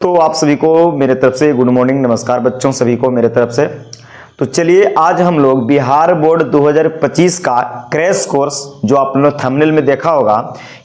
तो आप सभी को मेरे तरफ से गुड मॉर्निंग, नमस्कार बच्चों सभी को मेरे तरफ से। तो चलिए आज हम लोग बिहार बोर्ड 2025 का क्रैश कोर्स, जो आप लोग थंबनेल में देखा होगा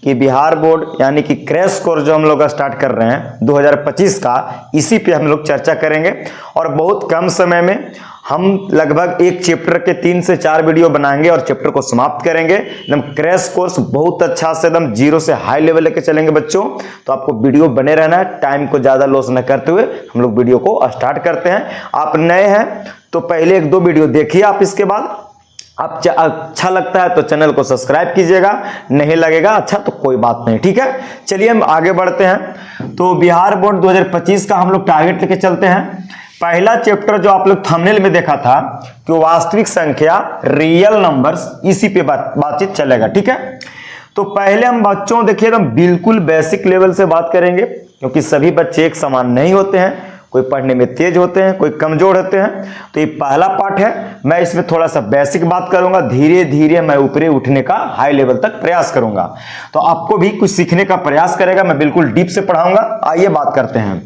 कि बिहार बोर्ड यानी कि क्रैश कोर्स जो हम लोग स्टार्ट कर रहे हैं 2025 का, इसी पे हम लोग चर्चा करेंगे। और बहुत कम समय में हम लगभग एक चैप्टर के 3 से 4 वीडियो बनाएंगे और चैप्टर को समाप्त करेंगे। एकदम क्रैश कोर्स बहुत अच्छा से एकदम जीरो से हाई लेवल लेके चलेंगे बच्चों। तो आपको वीडियो बने रहना है, टाइम को ज्यादा लॉस न करते हुए हम लोग वीडियो को स्टार्ट करते हैं। आप नए हैं तो पहले 1-2 वीडियो देखिए, आप इसके बाद आप अच्छा लगता है तो चैनल को सब्सक्राइब कीजिएगा, नहीं लगेगा अच्छा तो कोई बात नहीं, ठीक है। चलिए हम आगे बढ़ते हैं। तो बिहार बोर्ड 2025 का हम लोग टारगेट लेके चलते हैं। पहला चैप्टर जो आप लोग थंबनेल में देखा था कि वास्तविक संख्या, रियल नंबर्स, इसी पे बातचीत चलेगा, ठीक है। तो पहले हम बच्चों देखिए एकदम बिल्कुल बेसिक लेवल से बात करेंगे, क्योंकि सभी बच्चे एक समान नहीं होते हैं, कोई पढ़ने में तेज होते हैं, कोई कमजोर होते हैं। तो ये पहला पार्ट है, मैं इसमें थोड़ा सा बेसिक बात करूंगा, धीरे धीरे मैं ऊपरे उठने का हाई लेवल तक प्रयास करूंगा। तो आपको भी कुछ सीखने का प्रयास करेगा, मैं बिल्कुल डीप से पढ़ाऊंगा। आइए बात करते हैं।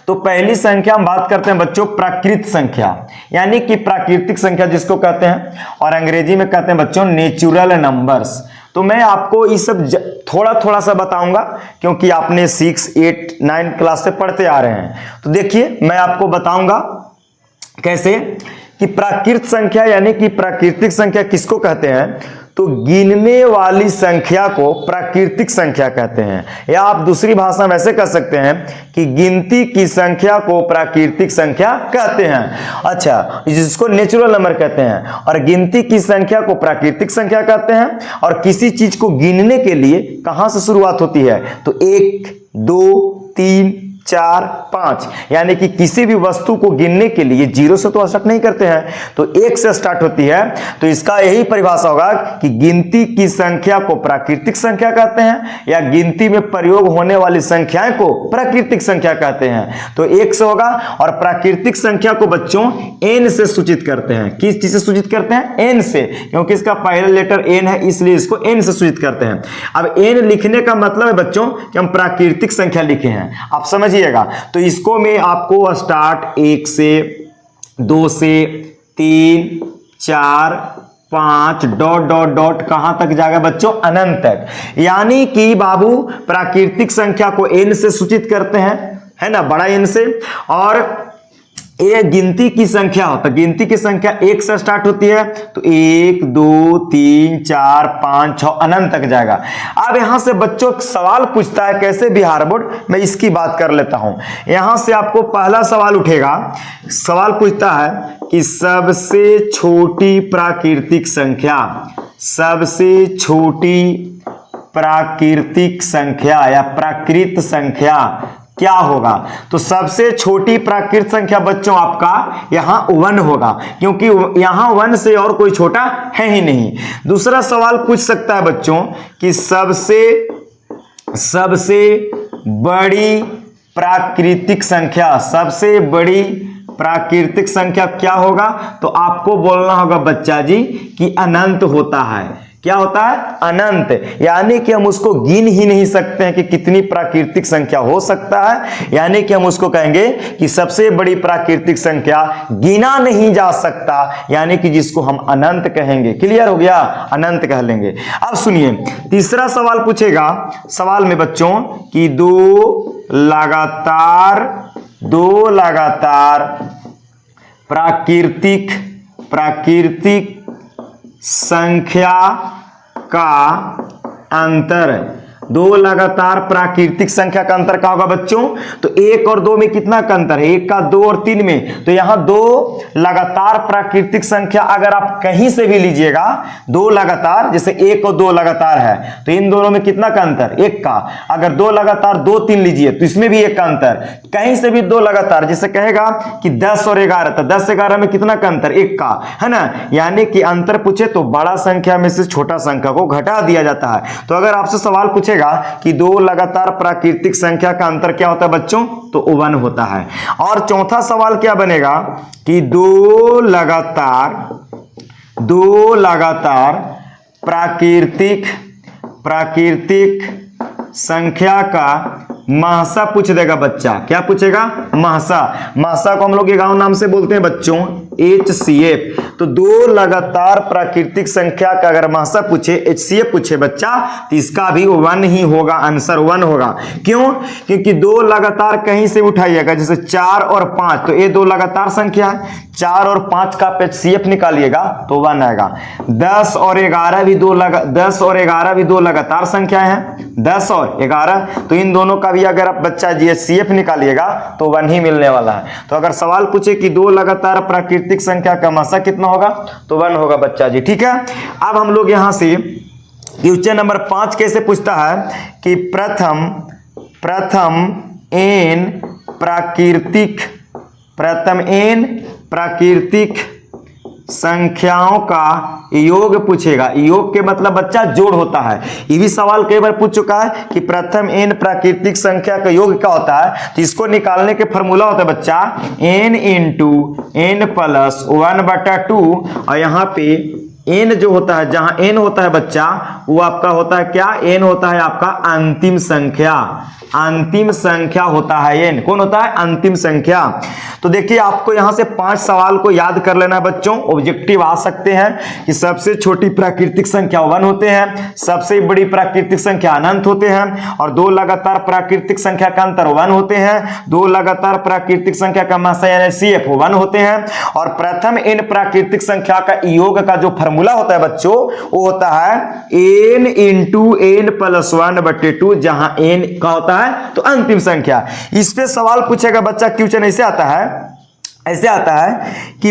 तो पहली संख्या हम बात करते हैं बच्चों प्राकृत संख्या, यानी कि प्राकृतिक संख्या जिसको कहते हैं, और अंग्रेजी में कहते हैं बच्चों नेचुरल नंबर्स। तो मैं आपको ये सब थोड़ा थोड़ा सा बताऊंगा, क्योंकि आपने 6, 8, 9 क्लास से पढ़ते आ रहे हैं। तो देखिए मैं आपको बताऊंगा कैसे कि प्राकृत संख्या यानी कि प्राकृतिक संख्या किसको कहते हैं। तो गिनने वाली संख्या को प्राकृतिक संख्या कहते हैं, या आप दूसरी भाषा में ऐसे कह सकते हैं कि गिनती की संख्या को प्राकृतिक संख्या कहते हैं। अच्छा, जिसको नेचुरल नंबर कहते हैं, और गिनती की संख्या को प्राकृतिक संख्या कहते हैं। और किसी चीज को गिनने के लिए कहां से शुरुआत होती है, तो 1, 2, 3, 4, 5, यानी कि किसी भी वस्तु को गिनने के लिए 0 से तो स्टार्ट नहीं करते हैं, तो 1 से स्टार्ट होती है। तो इसका यही परिभाषा होगा कि गिनती की संख्या को प्राकृतिक संख्या कहते हैं, या गिनती में प्रयोग होने वाली संख्याएं को प्राकृतिक संख्या कहते हैं। तो 1 से होगा। और प्राकृतिक संख्या को बच्चों n से सूचित करते हैं। किस चीज से सूचित करते हैं? n से, क्योंकि इसका पहला लेटर n है, इसलिए इसको n से सूचित करते हैं। अब n लिखने का मतलब है बच्चों कि हम प्राकृतिक संख्या लिखे हैं, आप समझ। तो इसको मैं आपको स्टार्ट 1 से, 2 से, 3, 4, 5 डॉट डॉट डॉट कहां तक जाएगा बच्चों? अनंत तक। यानी कि बाबू प्राकृतिक संख्या को n से सूचित करते हैं, है ना, बड़ा n से। और ये गिनती की संख्या होता है, गिनती की संख्या 1 से स्टार्ट होती है, तो 1, 2, 3, 4, 5, 6 अनंत तक जाएगा। अब यहां से बच्चों सवाल पूछता है कैसे बिहार बोर्ड, मैं इसकी बात कर लेता हूं। यहां से आपको पहला सवाल उठेगा, सवाल पूछता है कि सबसे छोटी प्राकृतिक संख्या, सबसे छोटी प्राकृतिक संख्या या प्राकृत संख्या क्या होगा। तो सबसे छोटी प्राकृत संख्या बच्चों आपका यहां 1 होगा, क्योंकि यहां 1 से और कोई छोटा है ही नहीं। दूसरा सवाल पूछ सकता है बच्चों कि सबसे बड़ी प्राकृतिक संख्या, सबसे बड़ी प्राकृतिक संख्या क्या होगा। तो आपको बोलना होगा बच्चा जी कि अनंत होता है। क्या होता है? अनंत। यानी कि हम उसको गिन ही नहीं सकते हैं कि कितनी प्राकृतिक संख्या हो सकता है, यानी कि हम उसको कहेंगे कि सबसे बड़ी प्राकृतिक संख्या गिना नहीं जा सकता, यानी कि जिसको हम अनंत कहेंगे। क्लियर हो गया? अनंत कह लेंगे। अब सुनिए तीसरा सवाल पूछेगा, सवाल में बच्चों कि दो लगातार प्राकृतिक संख्या का अंतर, 2 लगातार प्राकृतिक संख्या का अंतर क्या होगा बच्चों। तो 1 और 2 में कितना का अंतर है? 1 का 2 और 3 में। तो यहां 2 लगातार प्राकृतिक संख्या अगर आप कहीं से भी लीजिएगा, 2 लगातार, जैसे 1 और 2 लगातार है, तो इन दोनों में कितना का अंतर? 1 का। अगर 2 लगातार 2, 3 लीजिए तो इसमें भी 1 का अंतर। कहीं से भी 2 लगातार, जैसे कहेगा कि 10 और 11, तो 10 11 में कितना का अंतर? 1 का, है ना। यानी कि अंतर पूछे तो बड़ा संख्या में से छोटा संख्या को घटा दिया जाता है। तो अगर आपसे सवाल पूछेगा कि 2 लगातार प्राकृतिक संख्या का अंतर क्या होता है बच्चों, तो 1 होता है। और चौथा सवाल क्या बनेगा कि 2 लगातार प्राकृतिक संख्या का महसा पूछ देगा बच्चा। क्या पूछेगा? महसा। महसा को हम लोग ये गांव नाम से बोलते हैं बच्चों HCF। तो दो लगातार प्राकृतिक संख्या का अगर महसा पूछे, HCF पूछे बच्चा, तो इसका भी 1 ही होगा, आंसर 1 होगा। क्यों? क्योंकि दो लगातार कहीं से उठाइएगा, जैसे 4 और 5, तो ये दो लगातार संख्या है, 4 और 5 का HCF निकालिएगा तो 1 आएगा। 10 और 11 भी 10 और 11 भी दो लगातार संख्या है, 10 और 11, तो इन दोनों का भी अगर आप बच्चा HCF निकालिएगा तो 1 ही मिलने वाला है। तो अगर सवाल पूछे कि दो लगातार प्राकृतिक संख्या का महसा कितना होगा, तो 1 होगा बच्चा जी। ठीक है। अब हम लोग यहां से क्वेश्चन नंबर 5 कैसे पूछता है कि प्रथम n प्राकृतिक संख्याओं का योग पूछेगा। योग के मतलब बच्चा जोड़ होता है। ये भी सवाल कई बार पूछ चुका है कि प्रथम n प्राकृतिक संख्या का योग क्या होता है। तो इसको निकालने के फॉर्मूला होता है बच्चा n इंटू n प्लस 1/2, और यहाँ पे n जो होता है, जहां n होता है बच्चा, वो आपका होता है क्या? n होता है आपका अंतिम संख्या। अंतिम संख्या होता है n। कौन होता है? अंतिम संख्या। तो देखिए आपको यहां से 5 सवाल को याद कर लेना है बच्चों। ऑब्जेक्टिव आ सकते हैं कि सबसे छोटी प्राकृतिक संख्या 1 होते हैं, सबसे बड़ी प्राकृतिक संख्या अनंत होते हैं, और दो लगातार प्राकृतिक संख्या का अंतर 1 होते हैं, दो लगातार प्राकृतिक संख्या का महसा यानी CF 1 होते हैं, और प्रथम n प्राकृतिक संख्या का योग का जो फॉर्मूला होता है बच्चों, वो होता है n इंटू n प्लस 1/2, जहां n का होता है तो अंतिम संख्या। इस पे सवाल पूछेगा बच्चा, क्वेश्चन ऐसे आता है कि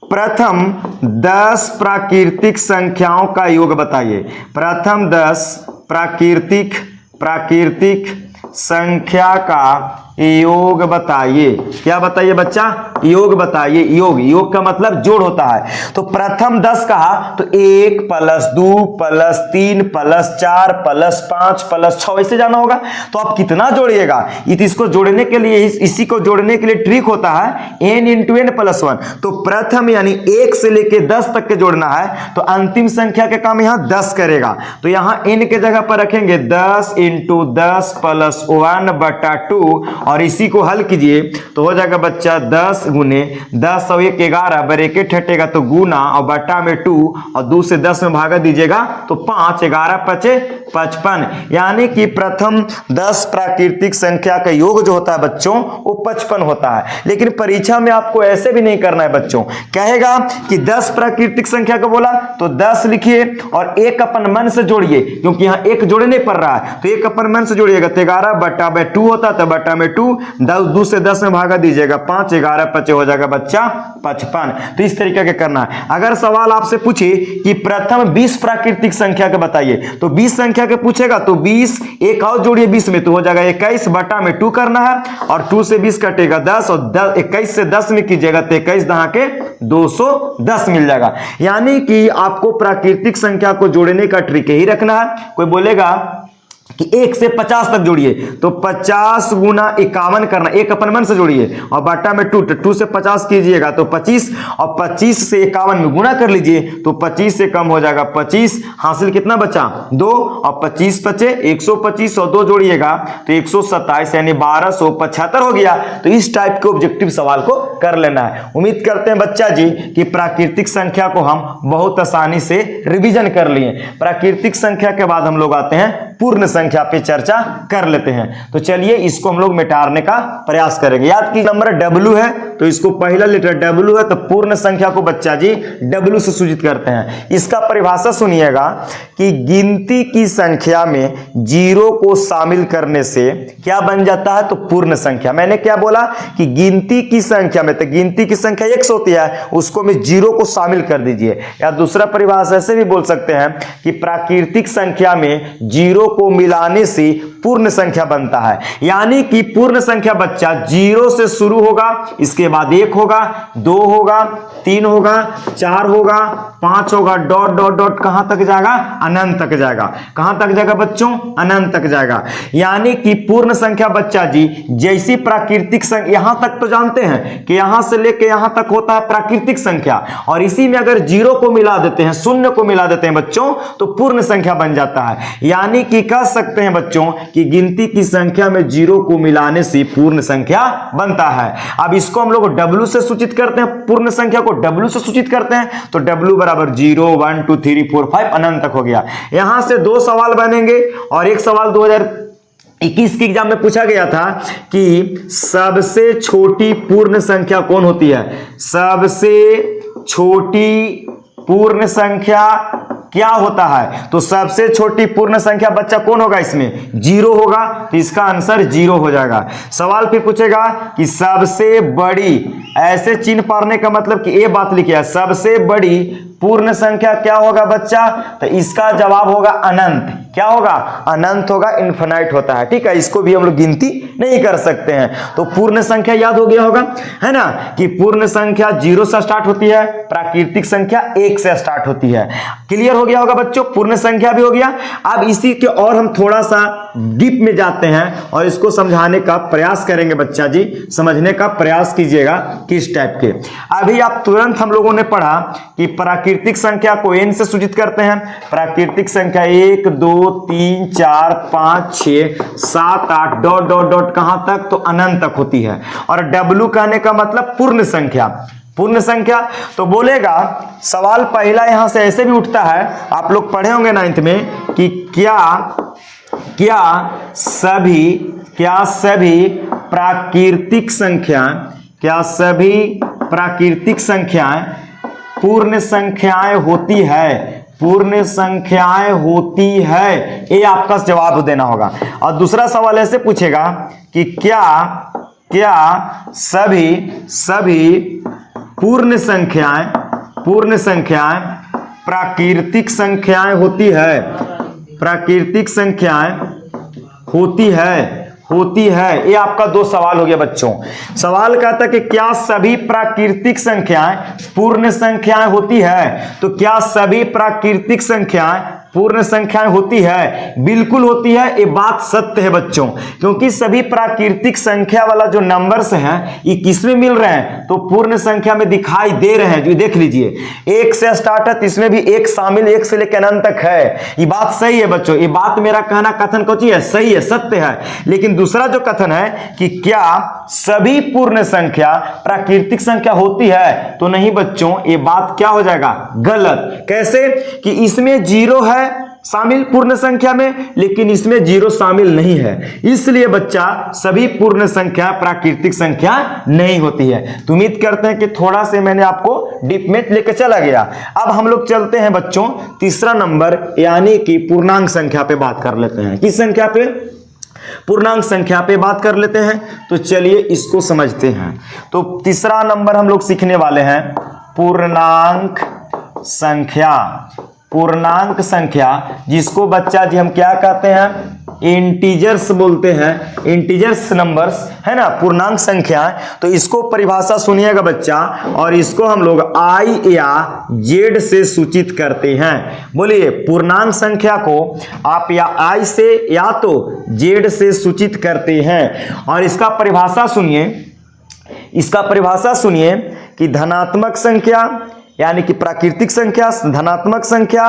प्रथम 10 प्राकृतिक संख्याओं का योग बताइए। प्रथम 10 प्राकृतिक संख्या का योग बताइए। क्या बताइए बच्चा? योग बताइए। योग का मतलब जोड़ होता है। तो प्रथम 10 कहा तो 1 plus 2 plus 3 plus 4 plus 5 plus 6 ऐसे जाना होगा। तो आप कितना जोड़िएगा? इसको जोड़ने के लिए, इसी को जोड़ने के लिए ट्रिक होता है n इंटू n प्लस 1। तो प्रथम यानी 1 से लेके 10 तक के जोड़ना है, तो अंतिम संख्या के काम यहां 10 करेगा। तो यहां n के जगह पर रखेंगे 10 इंटू 10 प्लस 1/2, और इसी को हल कीजिए तो हो जाएगा बच्चा 10 गुने 10 और 1 11, ब्रैकेट हटेगा तो गुना और बटा में 2, और 2 से 10 में भागा दीजिएगा तो 5, 11 5 55, यानी कि प्रथम 10 प्राकृतिक संख्या का योग जो होता है बच्चों वो 55 होता है। लेकिन परीक्षा में आपको ऐसे भी नहीं करना है बच्चों। कहेगा कि 10 प्राकृतिक संख्या को बोला तो 10 लिखिए और 1 अपन मन से जोड़िए, क्योंकि यहाँ 1 जोड़ने पड़ रहा है, तो 1 अपन मन से जोड़िएगा तो 11/2 होता है, तो बटा में 2, 2 से 10 में भागा दीजिएगा 5, 11 5 हो जाएगा बच्चा 55। तो इस तरीके के करना है। अगर सवाल आपसे पूछे कि प्रथम 20 प्राकृतिक संख्या के बताइए, तो 20 संख्या के पूछेगा तो 20 एक और जोड़िए 20 में, तो हो जाएगा 21 बटा में 2 करना है, और 2 से 20 कटेगा 10, और 21 से 10 में कीजिएगा तो 21 दहा के 210 मिल जाएगा। यानी कि आपको प्राकृतिक संख्या को जोड़ने का ट्रिक ही रखना है। कोई बोलेगा कि 1 से 50 तक जोड़िए, तो 50 गुना 51 करना, 1 अपन मन से जोड़िए और बटा में 2 से 50 कीजिएगा तो 25, और 25 से 51 में गुना कर लीजिए तो 25 से कम हो जाएगा 25, हासिल कितना बचा 2, और 25 बचे 125 और 2 जोड़िएगा तो 127 यानी 1275 हो गया। तो इस टाइप के ऑब्जेक्टिव सवाल को कर लेना है। उम्मीद करते हैं बच्चा जी कि प्राकृतिक संख्या को हम बहुत आसानी से रिवीजन कर लिए। प्राकृतिक संख्या के बाद हम लोग आते हैं पूर्ण संख्या पे चर्चा कर लेते हैं। तो चलिए इसको हम लोग मिटाने का प्रयास करेंगे। याद की नंबर W है तो इसको पहला लेटर W है, तो पूर्ण संख्या को बच्चा जी W से सूचित करते हैं। इसका परिभाषा सुनिएगा कि गिनती की संख्या में 0 को शामिल करने से क्या बन जाता है, तो पूर्ण संख्या। मैंने क्या बोला कि गिनती की संख्या में, तो गिनती की संख्या x होती है, उसको में 0 को शामिल कर दीजिए। या दूसरा परिभाषा ऐसे भी बोल सकते हैं कि प्राकृतिक संख्या में 0 को मिलाने से पूर्ण संख्या बनता है। यानी कि पूर्ण संख्या बच्चा 0 से शुरू होगा, इसके इसके बाद 1 होगा, 2 होगा, 3 होगा, 4 होगा, 5 होगा, डॉट डॉट डॉट कहां तक जाएगा? अनंत तक जाएगा। कहां तक जाएगा बच्चों? अनंत तक जाएगा। यानी कि पूर्ण संख्या बच्चा जी जैसी प्राकृतिक संख्या, यहां तक तो जानते हैं कि यहां से लेके यहां तक होता है प्राकृतिक संख्या, और इसी में अगर 0 को मिला देते हैं, शून्य को मिला देते हैं बच्चों, तो पूर्ण संख्या बन जाता है। यानी कि कह सकते हैं बच्चों कि गिनती की संख्या में 0 को मिलाने से पूर्ण संख्या बनता है। अब इसको हम लोग W से सूचित करते हैं, पूर्ण संख्या को W से सूचित करते हैं, तो W बराबर 0 1 2 3 4 5 अनंत तक हो गया। यहां से 2 सवाल बनेंगे, और एक सवाल 2021 के एग्जाम में पूछा गया था कि सबसे छोटी पूर्ण संख्या कौन होती है? सबसे छोटी पूर्ण संख्या क्या होता है? तो सबसे छोटी पूर्ण संख्या बच्चा कौन होगा? इसमें 0 होगा, तो इसका आंसर 0 हो जाएगा। सवाल फिर पूछेगा कि सबसे बड़ी, ऐसे चिन्ह पढ़ने का मतलब कि ये बात लिखिए, सबसे बड़ी पूर्ण संख्या क्या होगा बच्चा? तो इसका जवाब होगा अनंत। क्या होगा? अनंत होगा, इनफिनाइट होता है। ठीक है, इसको भी हम लोग गिनती नहीं कर सकते हैं। तो पूर्ण संख्या याद हो गया होगा, है ना, कि पूर्ण संख्या 0 से स्टार्ट होती है, प्राकृतिक संख्या 1 से स्टार्ट होती है। क्लियर हो गया होगा बच्चों, पूर्ण संख्या भी हो गया। अब इसी के और हम थोड़ा सा डीप में जाते हैं और इसको समझाने का प्रयास करेंगे बच्चा जी, समझने का प्रयास कीजिएगा किस टाइप के। अभी आप तुरंत हम लोगों ने पढ़ा कि प्राकृतिक संख्या को n से सूचित करते हैं। प्राकृतिक संख्या 1 2 3 4 5 6 7 8 डॉट डॉट डॉट कहां तक? तो अनंत तक होती है। और W कहने का मतलब पूर्ण संख्या। पूर्ण संख्या तो बोलेगा, सवाल पहला यहां से ऐसे भी उठता है, आप लोग पढ़े होंगे 9th में, कि क्या सभी प्राकृतिक संख्याएं पूर्ण संख्याएं होती है? पूर्ण संख्याएं होती है, ये आपका जवाब देना होगा। और दूसरा सवाल ऐसे पूछेगा कि क्या सभी पूर्ण संख्याएं प्राकृतिक संख्याएं होती है? प्राकृतिक संख्याएं होती है, ये आपका 2 सवाल हो गया बच्चों। सवाल कहता है कि क्या सभी प्राकृतिक संख्याएं पूर्ण संख्याएं होती है? तो क्या सभी प्राकृतिक संख्याएं पूर्ण संख्याएं होती है? बिल्कुल होती है, ये बात सत्य है बच्चों, क्योंकि सभी प्राकृतिक संख्या वाला जो नंबर्स हैं ये किसमें मिल रहे हैं? तो पूर्ण संख्या में दिखाई दे रहे हैं। जो देख लीजिए 1 से स्टार्ट है, तो इसमें भी 1 शामिल, 1 से लेकर अनंत तक है। ये बात सही है बच्चों, ये बात मेरा कहना कथन कौची है? सही है, सत्य है। लेकिन दूसरा जो कथन है कि क्या सभी पूर्ण संख्या प्राकृतिक संख्या होती है, तो नहीं बच्चों, ये बात क्या हो जाएगा? गलत। कैसे? कि इसमें 0 है शामिल पूर्ण संख्या में, लेकिन इसमें 0 शामिल नहीं है, इसलिए बच्चा सभी पूर्ण संख्या प्राकृतिक संख्या नहीं होती है। तो उम्मीद करते हैं कि थोड़ा से मैंने आपको डीप में लेकर चला गया। अब हम लोग चलते हैं बच्चों तीसरा नंबर, यानी कि पूर्णांक संख्या पे बात कर लेते हैं। किस संख्या पे? पूर्णांक संख्या पे बात कर लेते हैं। तो चलिए इसको समझते हैं। तो तीसरा नंबर हम लोग सीखने वाले हैं पूर्णांक संख्या। पूर्णांक संख्या जिसको बच्चा जी हम क्या कहते हैं? इंटीजर्स बोलते हैं, इंटीजर्स नंबर्स, है ना, पूर्णांक संख्या। तो इसको परिभाषा सुनिएगा बच्चा, और इसको हम लोग I या Z से सूचित करते हैं। बोलिए, पूर्णांक संख्या को आप या I से या तो Z से सूचित करते हैं। और इसका परिभाषा सुनिए कि धनात्मक संख्या यानी कि प्राकृतिक संख्या, धनात्मक संख्या,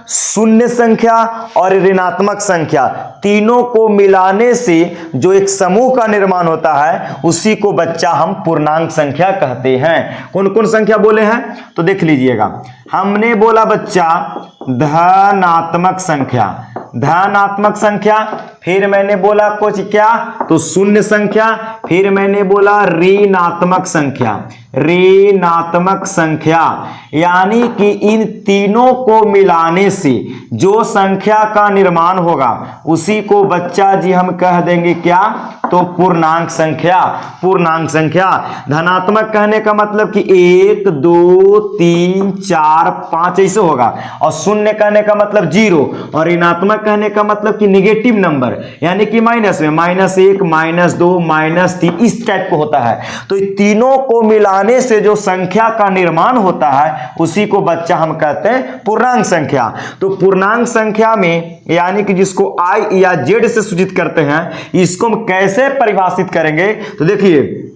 शून्य संख्या और ऋणात्मक संख्या, तीनों को मिलाने से जो एक समूह का निर्माण होता है उसी को बच्चा हम पूर्णांक संख्या कहते हैं। कौन कौन संख्या बोले हैं? तो देख लीजिएगा। हमने बोला बच्चा धनात्मक संख्या, धनात्मक संख्या, फिर मैंने बोला कुछ क्या? तो शून्य संख्या, फिर मैंने बोला ऋणात्मक संख्या, ऋणात्मक संख्या। यानी कि इन तीनों को मिलाने से जो संख्या का निर्माण होगा उसी को बच्चा जी हम कह देंगे क्या? तो पूर्णांक संख्या। पूर्णांक संख्या धनात्मक कहने का मतलब कि 1 2 3 4 5 ऐसे होगा, और शून्य कहने का मतलब 0, और ऋणात्मक कहने का मतलब कि निगेटिव नंबर यानी कि माइनस में -1 -2 -3 इस टाइप को होता है। तो इन तीनों को मिलाने से जो संख्या का निर्माण होता है उसी को बच्चा हम कहते हैं पूर्णांक संख्या। तो पूर्णांक संख्या में यानी कि जिसको i या z से सूचित करते हैं, इसको हम कैसे परिभाषित करेंगे? तो देखिए,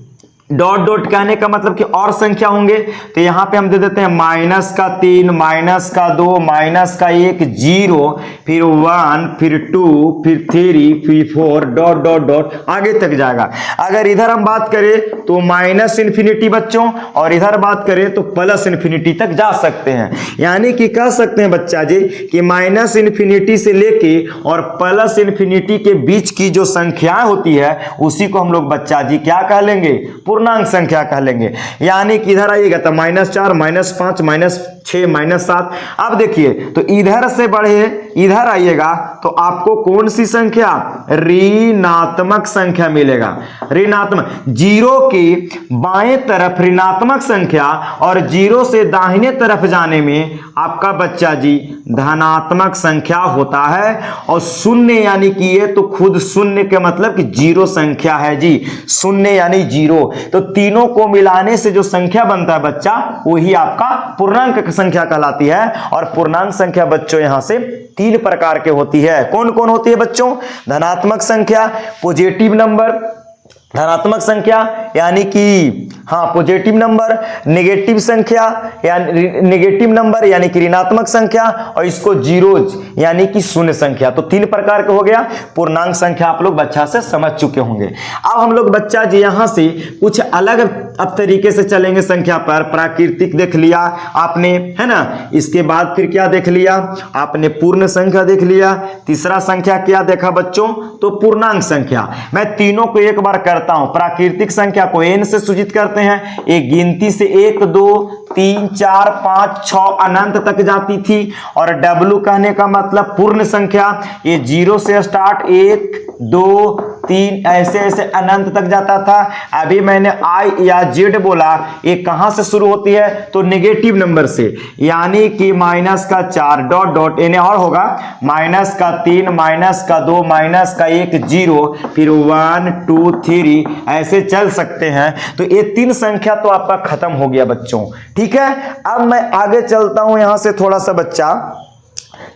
डॉट डॉट कहने का मतलब कि और संख्या होंगे, तो यहां पे हम दे देते हैं -3, -2, -1, 0, फिर 1, फिर 2, फिर 3, फिर 4, डॉट डॉट डॉट आगे तक जाएगा। अगर इधर हम बात करें तो -∞ बच्चों, और इधर बात करें तो +∞ तक जा सकते हैं। यानी कि कह सकते हैं बच्चा जी कि -∞ से लेके और +∞ के बीच की जो संख्याएं होती है उसी को हम लोग बच्चा जी क्या कह लेंगे? पूर्णांक संख्या कह लेंगे। यानी कि इधर आइएगा तो -4, -5, -6, -7। अब देखिए, तो इधर से बढ़े इधर आइएगा तो आपको कौन सी संख्या? ऋणात्मक संख्या मिलेगा। ऋणात्मक, 0 के बाएं तरफ ऋणात्मक संख्या और 0 से दाहिने तरफ जाने में आपका बच्चा जी धनात्मक संख्या होता है। और शून्य यानी कि ये तो खुद शून्य के मतलब कि 0 संख्या है जी, शून्य यानी 0। तो तीनों को मिलाने से जो संख्या बनता है बच्चा, वही आपका पूर्णांक संख्या कहलाती है। और पूर्णांक संख्या बच्चों यहां से 3 प्रकार के होती है। कौन कौन होती है बच्चों? धनात्मक संख्या, पॉजिटिव नंबर, धनात्मक संख्या यानी कि पॉजिटिव नंबर, नेगेटिव संख्या यानी नेगेटिव नंबर यानी कि ऋणात्मक संख्या, और इसको जीरोज यानी कि शून्य संख्या। तो 3 प्रकार का हो गया पूर्णांक संख्या। आप लोग बच्चा से समझ चुके होंगे। अब हम लोग बच्चा जी यहां से कुछ अलग अब तरीके से चलेंगे संख्या पर। प्राकृतिक देख लिया आपने, है ना। इसके बाद फिर क्या देख लिया आपने? पूर्ण संख्या देख लिया। तीसरा संख्या क्या देखा बच्चों? तो पूर्णांक संख्या। मैं तीनों को एक बार करता हूं। प्राकृतिक संख्या को n से सूचित करते हैं। एक गिनती से 1, 2, 3, 4, 5, 6 अनंत तक जाती थी। और w कहने का मतलब पूर्ण संख्या, ये 0 से स्टार्ट 1, 2, 3 ऐसे ऐसे अनंत तक जाता था। अभी मैंने i या z बोला, ये कहां से शुरू होती है? तो नेगेटिव नंबर से, यानी कि -4 डॉट डॉट इन्हें और होगा -3, -2, -1, 0, फिर 1, 2, 3 ऐसे चल सकते हैं। तो ये 3 संख्या तो आपका खत्म हो गया बच्चों, ठीक है। अब मैं आगे चलता हूं यहां से थोड़ा सा बच्चा,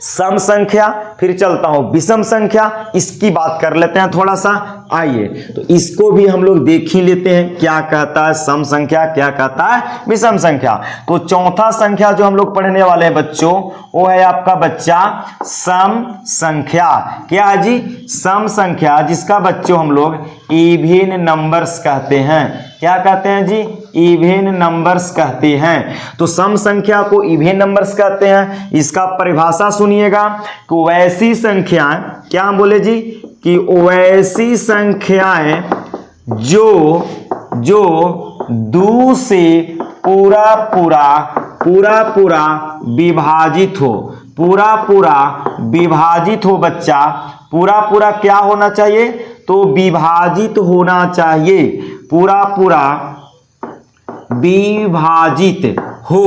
सम संख्या, फिर चलता हूं विषम संख्या। इसकी बात कर लेते हैं थोड़ा सा। आइए तो इसको भी हम लोग देख ही लेते हैं, क्या कहता है सम संख्या, क्या कहता है विषम संख्या। तो चौथा संख्या जो हम लोग पढ़ने वाले हैं बच्चों, वो है आपका बच्चा सम संख्या। क्या है जी? सम संख्या, जिसका बच्चों हम लोग इवन नंबर्स कहते हैं। क्या कहते हैं जी? इवन नंबर्स कहते हैं। तो सम संख्या को इवन नंबर्स कहते हैं। इसका परिभाषा सुनिएगा कि वैसी संख्याएं, क्या हम बोले जी कि वैसी संख्याएं जो 2 से पूरा पूरा विभाजित हो, पूरा विभाजित हो बच्चा। पूरा क्या होना चाहिए? तो विभाजित होना चाहिए, पूरा विभाजित हो,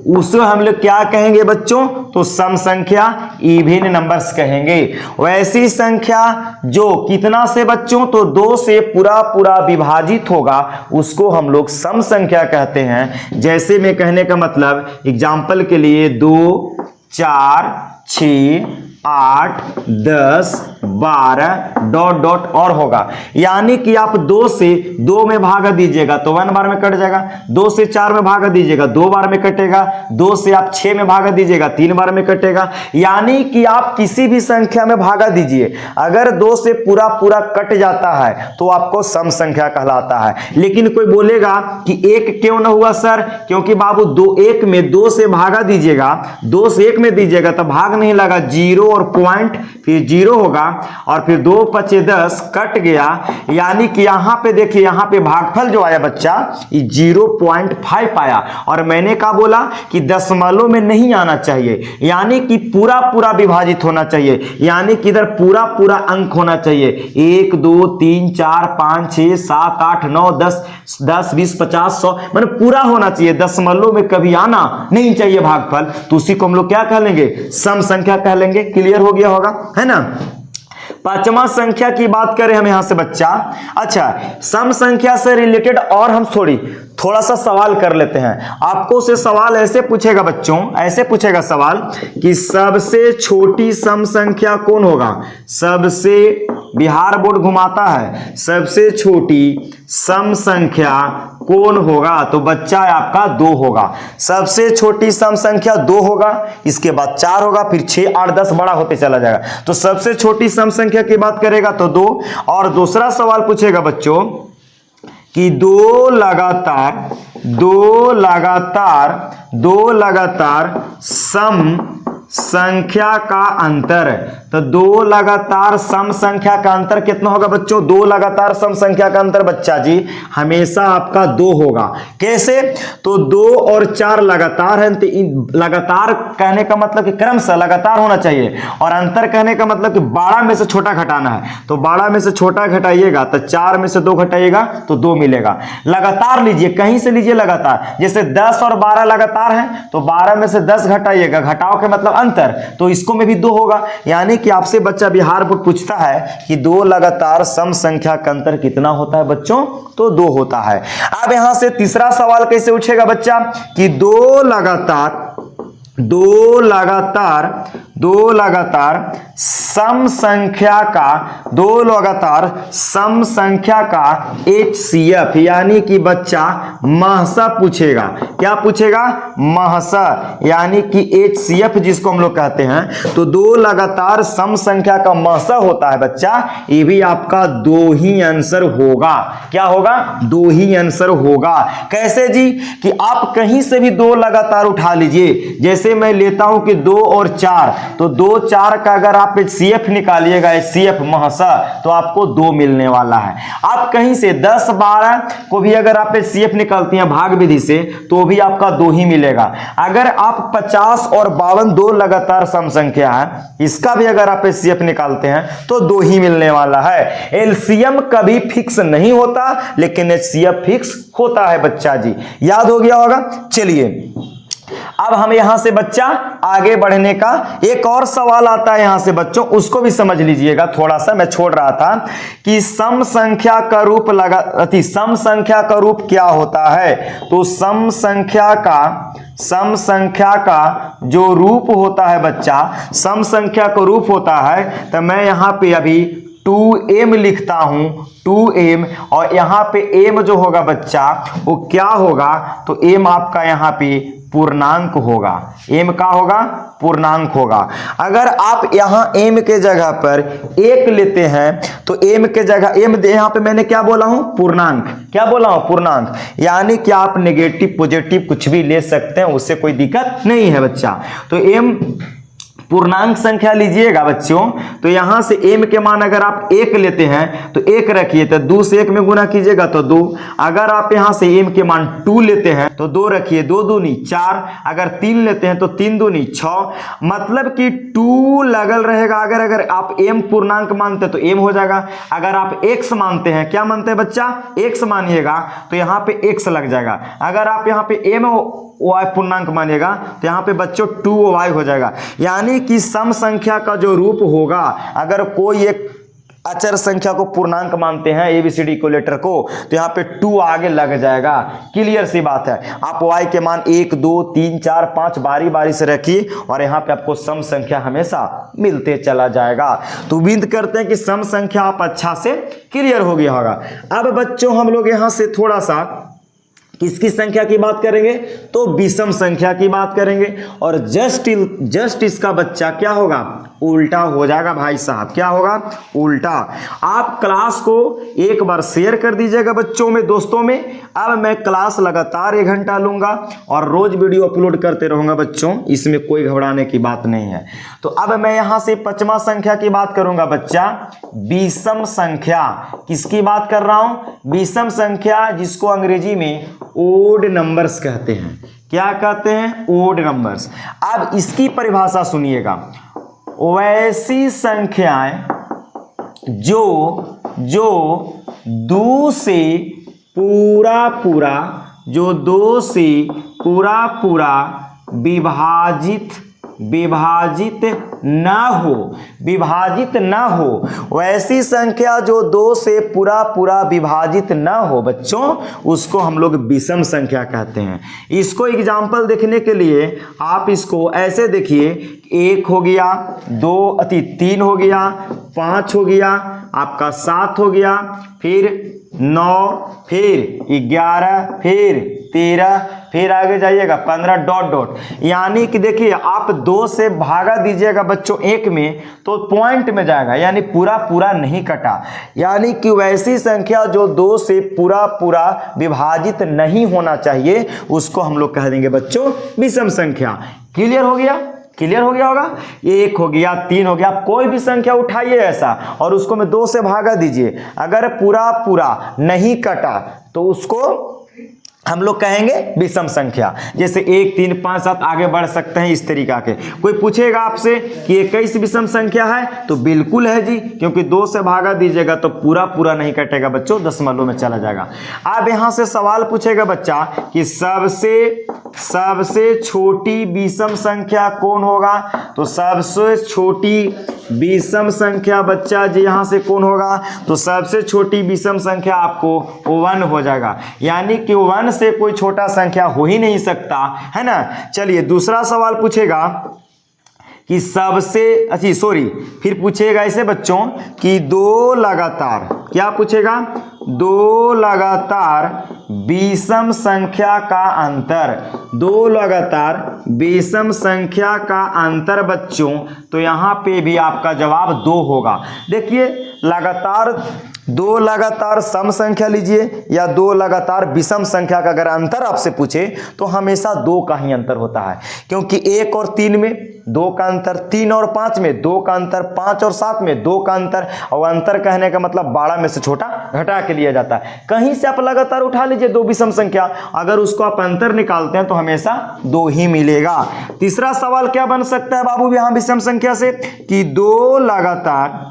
उसको हम लोग क्या कहेंगे बच्चों? तो सम संख्या, इवन नंबर्स कहेंगे। वैसी संख्या जो कितना से बच्चों? तो 2 से पूरा विभाजित होगा, उसको हम लोग सम संख्या कहते हैं। जैसे में कहने का मतलब, एग्जाम्पल के लिए 2, 4, 6, 8, 10, 12 डॉट डॉट और होगा। यानी कि आप 2 से 2 में भागा दीजिएगा तो 1 बार में कट जाएगा। 2 से 4 में भागा दीजिएगा 2 बार में कटेगा। 2 से आप 6 में भागा दीजिएगा 3 बार में कटेगा। यानी कि आप किसी भी संख्या में भागा दीजिए, अगर 2 से पूरा कट जाता है तो आपको सम संख्या कहलाता है। लेकिन कोई बोलेगा कि 1 क्यों ना हुआ सर? क्योंकि बाबू 1 में 2 से भागा दीजिएगा, 2 से 1 में दीजिएगा तो भाग नहीं लगा, 0 और पॉइंट फिर 0 होगा, और फिर 2 5 10 कट गया। यानी कि यहां पे देखिए, यहां पे भागफल जो आया बच्चा 0.5 आया। और मैंने क्या बोला कि दशमलव में नहीं आना चाहिए, यानी कि पूरा विभाजित होना चाहिए। यानी कि इधर पूरा अंक होना चाहिए। 1 2 3 4 5 6 7 8 9 10 20 50 100 मतलब पूरा होना चाहिए। दशमलव में कभी आना नहीं चाहिए भागफल। तो उसी को हम लोग क्या कह लेंगे? सम संख्या कह लेंगे। क्लियर हो गया होगा, है ना। पांचवा संख्या की बात करें हम यहां से बच्चा, अच्छा सम संख्या से रिलेटेड और हम थोड़ा सा सवाल कर लेते हैं। आपको से सवाल ऐसे पूछेगा बच्चों, ऐसे पूछेगा सवाल कि सबसे छोटी सम संख्या कौन होगा। सबसे, बिहार बोर्ड घुमाता है, सबसे छोटी सम संख्या कौन होगा, तो बच्चा आपका 2 होगा। सबसे छोटी सम संख्या 2 होगा, इसके बाद 4 होगा, फिर 6, 8, 10 बड़ा होते चला जाएगा। तो सबसे छोटी सम संख्या की बात करेगा तो 2। और दूसरा सवाल पूछेगा बच्चों कि दो लगातार सम संख्या का अंतर, तो 2 लगातार सम संख्या का अंतर कितना होगा बच्चों। 2 लगातार सम संख्या का अंतर बच्चा जी हमेशा आपका 2 होगा। कैसे, तो 2 और 4 लगातार है, तो लगातार कहने का मतलब कि क्रमशः लगातार होना चाहिए, और अंतर कहने का मतलब कि बड़ा में से छोटा घटाना है, तो बड़ा में से छोटा घटाइएगा तो 4 में से 2 घटाइएगा तो 2 मिलेगा। लगातार लीजिए, कहीं से लीजिए लगातार, जैसे 10 और 12 लगातार है तो 12 में से 10 घटाइएगा, घटाओ के मतलब अंतर, तो इसको में भी 2 होगा। यानी कि आपसे बच्चा बिहार बोर्ड पूछता है कि 2 लगातार सम संख्या का अंतर कितना होता है बच्चों, तो 2 होता है। अब यहां से तीसरा सवाल कैसे पूछेगा बच्चा कि 2 लगातार सम संख्या का HCF, यानी कि बच्चा महसा पूछेगा। क्या पूछेगा, महसा, यानी कि HCF जिसको हम लोग कहते हैं। तो 2 लगातार सम संख्या का महसा होता है बच्चा, ये भी आपका 2 ही आंसर होगा। क्या होगा, 2 ही आंसर होगा। कैसे जी, कि आप कहीं से भी 2 लगातार उठा लीजिए, जैसे मैं लेता हूं कि 2 और 4, तो 2, 4 का अगर आप HCF निकालिएगा, HCF महसा, तो आपको 2 मिलने वाला है। आप कहीं से 10, 12 को भी अगर आप HCF निकालती हैं भाग विधि से, तो भी आपका 2 ही मिलेगा। अगर आप 50 और 52 2 लगातार सम संख्या है, इसका भी अगर आप HCF निकालते हैं तो 2 ही मिलने वाला है। LCM कभी फिक्स नहीं होता, लेकिन HCF फिक्स होता है बच्चा जी, याद हो गया होगा। चलिए अब हम यहां से बच्चा आगे बढ़ने का एक और सवाल आता है यहां से बच्चों, उसको भी समझ लीजिएगा। थोड़ा सा मैं छोड़ रहा था कि सम संख्या का रूप क्या होता है। तो सम संख्या का जो रूप होता है बच्चा, सम संख्या का रूप होता है, तो मैं यहां पे अभी 2m लिखता हूं, 2m, और यहां पे m जो होगा बच्चा वो क्या होगा, तो m आपका यहां पे पूर्णांक होगा। m का होगा, पूर्णांक होगा। अगर आप यहां m के जगह पर 1 लेते हैं तो m के जगह m यहां पे मैंने क्या बोला हूं, पूर्णांक। क्या बोला हूं, पूर्णांक। यानी कि आप नेगेटिव पॉजिटिव कुछ भी ले सकते हैं, उससे कोई दिक्कत नहीं है बच्चा। तो m पूर्णांक संख्या लीजिएगा बच्चों, तो यहां से m के मान अगर आप 1 लेते हैं तो 1 रखिए, तो 2 से 1 में गुना कीजिएगा तो 2। अगर आप यहां से m के मान 2 लेते हैं तो 2 रखिए, 2 दूनी 4। अगर 3 लेते हैं तो 3 दूनी 6, मतलब कि 2 लगल रहेगा। अगर आप m पूर्णांक मानते हैं तो m हो जाएगा। अगर आप x मानते हैं, क्या मानते हैं बच्चा, x मानिएगा, तो यहाँ पे x लग जाएगा। अगर आप यहाँ पे m y पूर्णांक मानिएगा तो यहाँ पे बच्चों 2y हो जाएगा। यानी कि सम संख्या का जो रूप होगा, अगर कोई एक अचर संख्या को पूर्णांक मानते हैं ABCD इक्विलेटर को, तो यहाँ पे 2 आगे लग जाएगा। क्लियर सी बात है। आप y के मान 1, 2, 3, 4, 5 बारी बारी से रखिए, और यहाँ पे आपको सम संख्या हमेशा मिलते चला जाएगा। तो उम्मीद करते हैं कि सम संख्या आप अच्छा से क्लियर हो गया होगा। अब बच्चों हम लोग यहाँ से थोड़ा सा किसकी संख्या की बात करेंगे, तो विषम संख्या की बात करेंगे। और जस्ट इसका बच्चा क्या होगा, उल्टा हो जाएगा भाई साहब। क्या होगा, उल्टा। आप क्लास को एक बार शेयर कर दीजिएगा बच्चों में, दोस्तों में। अब मैं क्लास लगातार 1 घंटा लूंगा और रोज वीडियो अपलोड करते रहूंगा बच्चों, इसमें कोई घबराने की बात नहीं है। तो अब मैं यहां से 5वां संख्या की बात करूंगा बच्चा, विषम संख्या। किसकी बात कर रहा हूं, विषम संख्या, जिसको अंग्रेजी में ओड नंबर्स कहते हैं। क्या कहते हैं, ओड नंबर्स। अब इसकी परिभाषा सुनिएगा, वैसी संख्याएं जो 2 से पूरा विभाजित विभाजित ना हो, विभाजित ना हो, वैसी संख्या जो 2 से पूरा पूरा विभाजित ना हो बच्चों, उसको हम लोग विषम संख्या कहते हैं। इसको एग्जाम्पल देखने के लिए आप इसको ऐसे देखिए, 1 हो गया, 3 हो गया, 5 हो गया, आपका 7 हो गया, फिर 9, फिर 11, फिर 13, फिर आगे जाइएगा 15 डॉट डॉट। यानी कि देखिए आप 2 से भागा दीजिएगा बच्चों 1 में तो पॉइंट में जाएगा, यानी पूरा पूरा नहीं कटा। यानी कि वैसी संख्या जो 2 से पूरा पूरा विभाजित नहीं होना चाहिए उसको हम लोग कह देंगे बच्चों विषम संख्या। क्लियर हो गया? क्लियर हो गया होगा? 1 हो गया, 3 हो गया, कोई भी संख्या उठाइए ऐसा और उसको में 2 से भागा दीजिए, अगर पूरा पूरा नहीं कटा तो उसको हम लोग कहेंगे विषम संख्या। जैसे 1, 3, 5, 7 आगे बढ़ सकते हैं इस तरीका के। कोई पूछेगा आपसे कि 21 विषम संख्या है तो बिल्कुल है जी, क्योंकि 2 से भागा दीजिएगा तो पूरा पूरा नहीं कटेगा बच्चों, दशमलव में चला जाएगा। अब यहां से सवाल पूछेगा बच्चा कि सबसे छोटी विषम संख्या कौन होगा? तो सबसे छोटी विषम संख्या बच्चा जी यहां से कौन होगा? तो सबसे छोटी विषम संख्या आपको 1 हो जाएगा, यानी कि 1 से कोई छोटा संख्या हो ही नहीं सकता, है ना। चलिए दूसरा सवाल पूछेगा कि फिर पूछेगा ऐसे बच्चों कि 2 लगातार, क्या पूछेगा? 2 लगातार विषम संख्या का अंतर, 2 लगातार विषम संख्या का अंतर बच्चों, तो यहां पे भी आपका जवाब 2 होगा। देखिए लगातार 2 लगातार सम संख्या लीजिए या 2 लगातार विषम संख्या का अगर अंतर आपसे पूछे तो हमेशा 2 का ही अंतर होता है, क्योंकि 1 और 3 में 2 का अंतर, 3 और 5 में 2 का अंतर, 5 और 7 में 2 का अंतर, और अंतर कहने का मतलब 12 में से छोटा घटा के लिया जाता है। कहीं से आप लगातार उठा लीजिए 2 विषम संख्या, अगर उसको आप अंतर निकालते हैं तो हमेशा 2 ही मिलेगा। तीसरा सवाल क्या बन सकता है बाबू यहां विषम संख्या से कि 2 लगातार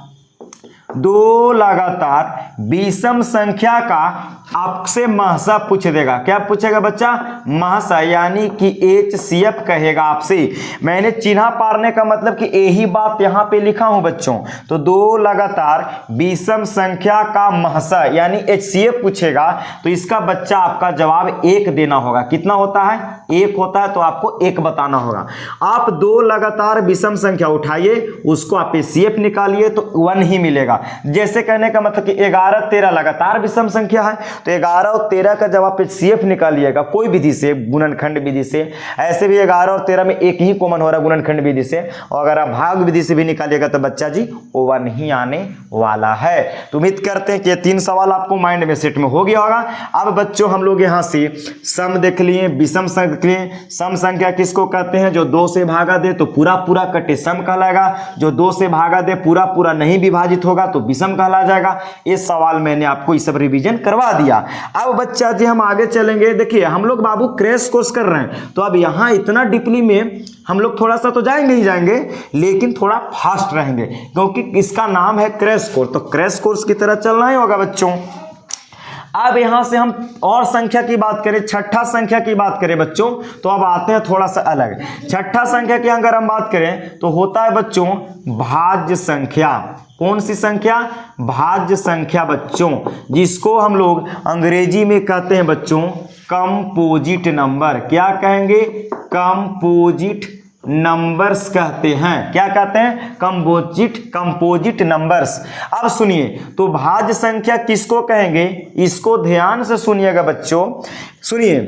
विषम संख्या का आपसे महसा पूछ देगा। क्या पूछेगा बच्चा? महसा, यानी कि HCF कहेगा आपसे। मैंने चिन्हा पारने का मतलब कि यही बात यहां पे लिखा हूं बच्चों। तो 2 लगातार विषम संख्या का महसा यानी HCF पूछेगा तो इसका बच्चा आपका जवाब 1 देना होगा। कितना होता है? 1 होता है, तो आपको 1 बताना होगा। आप 2 लगातार विषम संख्या उठाइए, उसको आप HCF निकालिए तो 1 ही मिलेगा। जैसे कहने का मतलब कि 11, 13 लगातार विषम संख्या है तो 11 और 13 का जब आप HCF निकालिएगा कोई विधि से, गुणनखंड विधि से, ऐसे भी 11 और 13 में एक ही कॉमन हो रहा है गुणनखंड विधि से, और अगर आप भाग विधि से भी निकालिएगा तो बच्चा जी 1 ही आने वाला है। तो उम्मीद करते हैं कि ये 3 सवाल आपको माइंड में सेट में हो गया होगा। अब बच्चों हम लोग यहाँ से सम देख लिए, विषम संख्या देख लिए। सम संख्या किसको कहते हैं? जो 2 से भागा दे तो पूरा पूरा कटे सम कहलाएगा, जो 2 से भागा दे पूरा पूरा नहीं विभाजित होगा तो विषम कहला जाएगा। ये सवाल मैंने आपको ये सब रिवीजन करवा दिया। अब बच्चा जी हम आगे चलेंगे। देखिए हम लोग बाबू क्रैश कोर्स कर रहे हैं, तो अब यहाँ इतना डीपली में हम लोग थोड़ा सा तो जाएंगे ही जाएंगे, लेकिन थोड़ा फास्ट रहेंगे क्योंकि इसका नाम है क्रैश कोर्स, तो क्रैश कोर्स की तरह चलना ही होगा बच्चों। अब यहां से हम और संख्या की बात करें, छठा संख्या की बात करें बच्चों, तो अब आते हैं थोड़ा सा अलग। छठा संख्या की अगर हम बात करें तो होता है बच्चों भाज्य संख्या। कौन सी संख्या? भाज्य संख्या बच्चों, जिसको हम लोग अंग्रेजी में कहते हैं बच्चों कंपोजिट नंबर। क्या कहेंगे? कंपोजिट नंबर्स कहते हैं। क्या कहते हैं? Composite numbers. अब सुनिए, तो भाज्य संख्या किसको कहेंगे? इसको ध्यान से सुनिएगा बच्चों, सुनिए।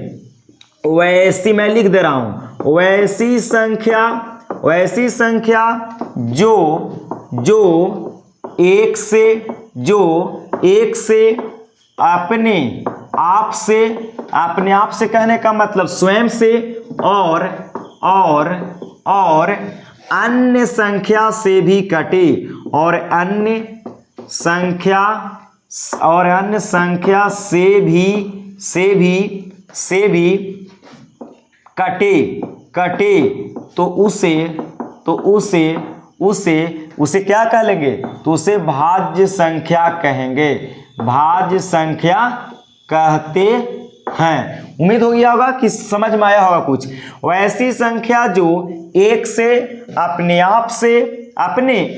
वैसी मैं लिख दे रहा हूं, वैसी संख्या जो एक से अपने आप से कहने का मतलब स्वयं से और अन्य संख्या से भी कटे, और अन्य संख्या से भी कटे तो उसे क्या कह लेंगे? तो उसे भाज्य संख्या कहेंगे। भाज्य संख्या कहते हैं। उम्मीद हो गया होगा कि समझ में आया होगा कुछ। वैसी संख्या जो एक से, अपने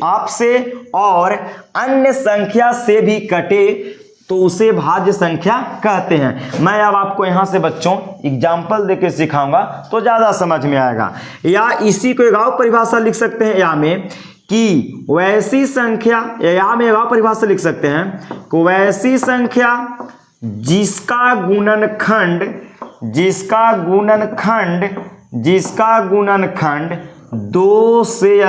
आप से और अन्य संख्या से भी कटे तो उसे भाज्य संख्या कहते हैं। मैं अब आपको यहां से बच्चों एग्जाम्पल देके सिखाऊंगा तो ज्यादा समझ में आएगा। या इसी को एक और परिभाषा लिख सकते हैं या में कि वैसी संख्या, या में एक और परिभाषा लिख सकते हैं कि वैसी संख्या जिसका गुणनखंड 2 से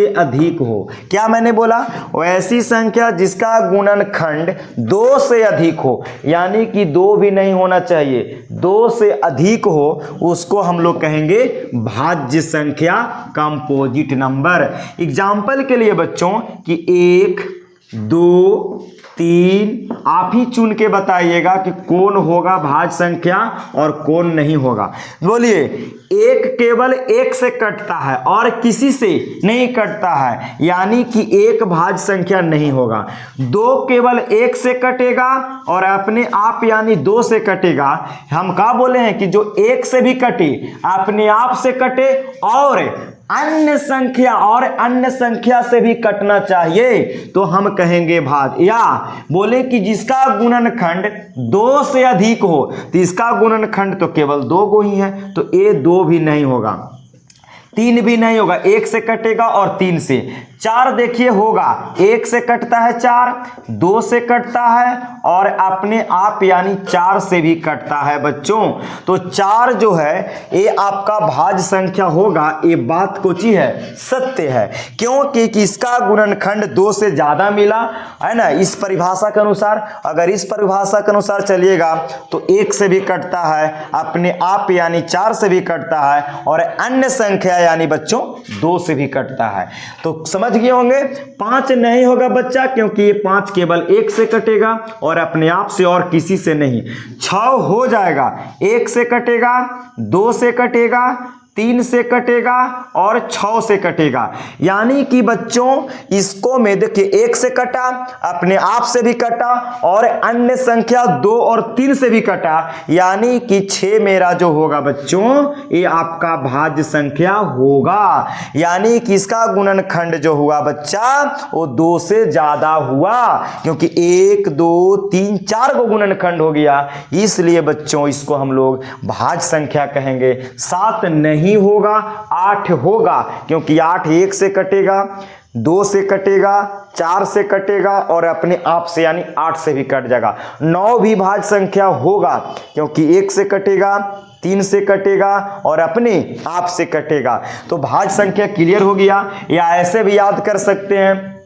अधिक हो। क्या मैंने बोला? वैसी संख्या जिसका गुणनखंड 2 से अधिक हो, यानी कि 2 भी नहीं होना चाहिए, 2 से अधिक हो, उसको हम लोग कहेंगे भाज्य संख्या, कंपोजिट नंबर। एग्जाम्पल के लिए बच्चों कि 1, 2, 3 आप ही चुन के बताइएगा कि कौन होगा भाज्य संख्या और कौन नहीं होगा। बोलिए। 1 केवल 1 से कटता है और किसी से नहीं कटता है, यानी कि 1 भाज्य संख्या नहीं होगा। 2 केवल 1 से कटेगा और अपने आप यानी 2 से कटेगा। हम क्या बोले हैं कि जो 1 से भी कटे, अपने आप से कटे और अन्य संख्या से भी कटना चाहिए तो हम कहेंगे भाज्य। या बोले कि जिसका गुणनखंड 2 से अधिक हो, तो इसका गुणनखंड तो केवल 2 गो ही है, तो ये 2 भी नहीं होगा, 3 भी नहीं होगा, 1 से कटेगा और 3 से। 4 देखिए होगा, 1 से कटता है 4, 2 से कटता है और अपने आप यानी 4 से भी कटता है बच्चों। तो 4 जो है ये आपका भाज्य संख्या होगा। ये बात कोची है? सत्य है, क्योंकि इसका गुणनखंड 2 से ज्यादा मिला है ना। इस परिभाषा के अनुसार, अगर इस परिभाषा के अनुसार चलिएगा तो 1 से भी कटता है, अपने आप यानी 4 से भी कटता है और अन्य संख्या यानी बच्चों 2 से भी कटता है। तो समझ गए होंगे। 5 नहीं होगा बच्चा, क्योंकि ये 5 केवल 1 से कटेगा और अपने आप से और किसी से नहीं। 6 हो जाएगा, 1 से कटेगा, 2 से कटेगा, 3 से कटेगा और 6 से कटेगा। यानी कि बच्चों इसको में देखिए 1 से कटा, अपने आप से भी कटा और अन्य संख्या 2 और 3 से भी कटा, यानी कि 6 मेरा जो होगा बच्चों ये आपका भाज्य संख्या होगा। यानी कि इसका गुणनखंड जो हुआ बच्चा वो 2 से ज्यादा हुआ, क्योंकि 1, 2, 3, 4 को गुणनखंड हो गया, इसलिए बच्चों इसको हम लोग भाज्य संख्या कहेंगे। 7 नहीं होगा, 8 होगा, क्योंकि 8 1 से कटेगा, 2 से कटेगा, 4 से कटेगा और अपने आप से यानी 8 से भी कट जाएगा। 9 भी भाज्य संख्या होगा, क्योंकि 1 से कटेगा, 3 से कटेगा और अपने आप से कटेगा। तो भाज्य संख्या क्लियर हो गया। या ऐसे भी याद कर सकते हैं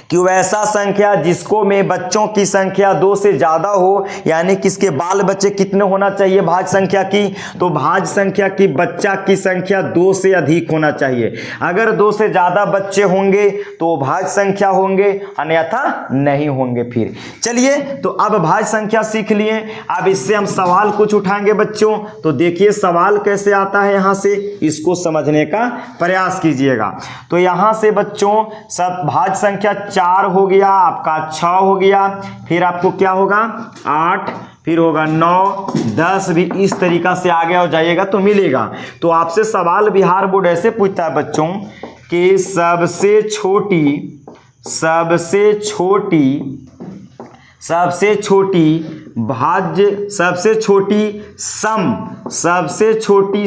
कि वैसा संख्या जिसको में बच्चों की संख्या 2 से ज्यादा हो, यानी किसके बाल बच्चे कितने होना चाहिए भाज्य संख्या की, तो भाज्य संख्या की बच्चा की संख्या 2 से अधिक होना चाहिए। अगर 2 से ज्यादा बच्चे होंगे तो भाज्य संख्या होंगे, अन्यथा नहीं होंगे। फिर चलिए, तो अब भाज्य संख्या सीख लिए। अब इससे हम सवाल कुछ उठाएंगे बच्चों। तो देखिए सवाल कैसे आता है, यहां से इसको समझने का प्रयास कीजिएगा। तो यहां से बच्चों सब भाज्य संख्या 4 हो गया, आपका 6 हो गया, फिर आपको क्या होगा 8, फिर होगा 9, 10 भी इस तरीका से आगे हो जाइएगा तो मिलेगा। तो आपसे सवाल बिहार बोर्ड ऐसे पूछता है बच्चों कि सबसे छोटी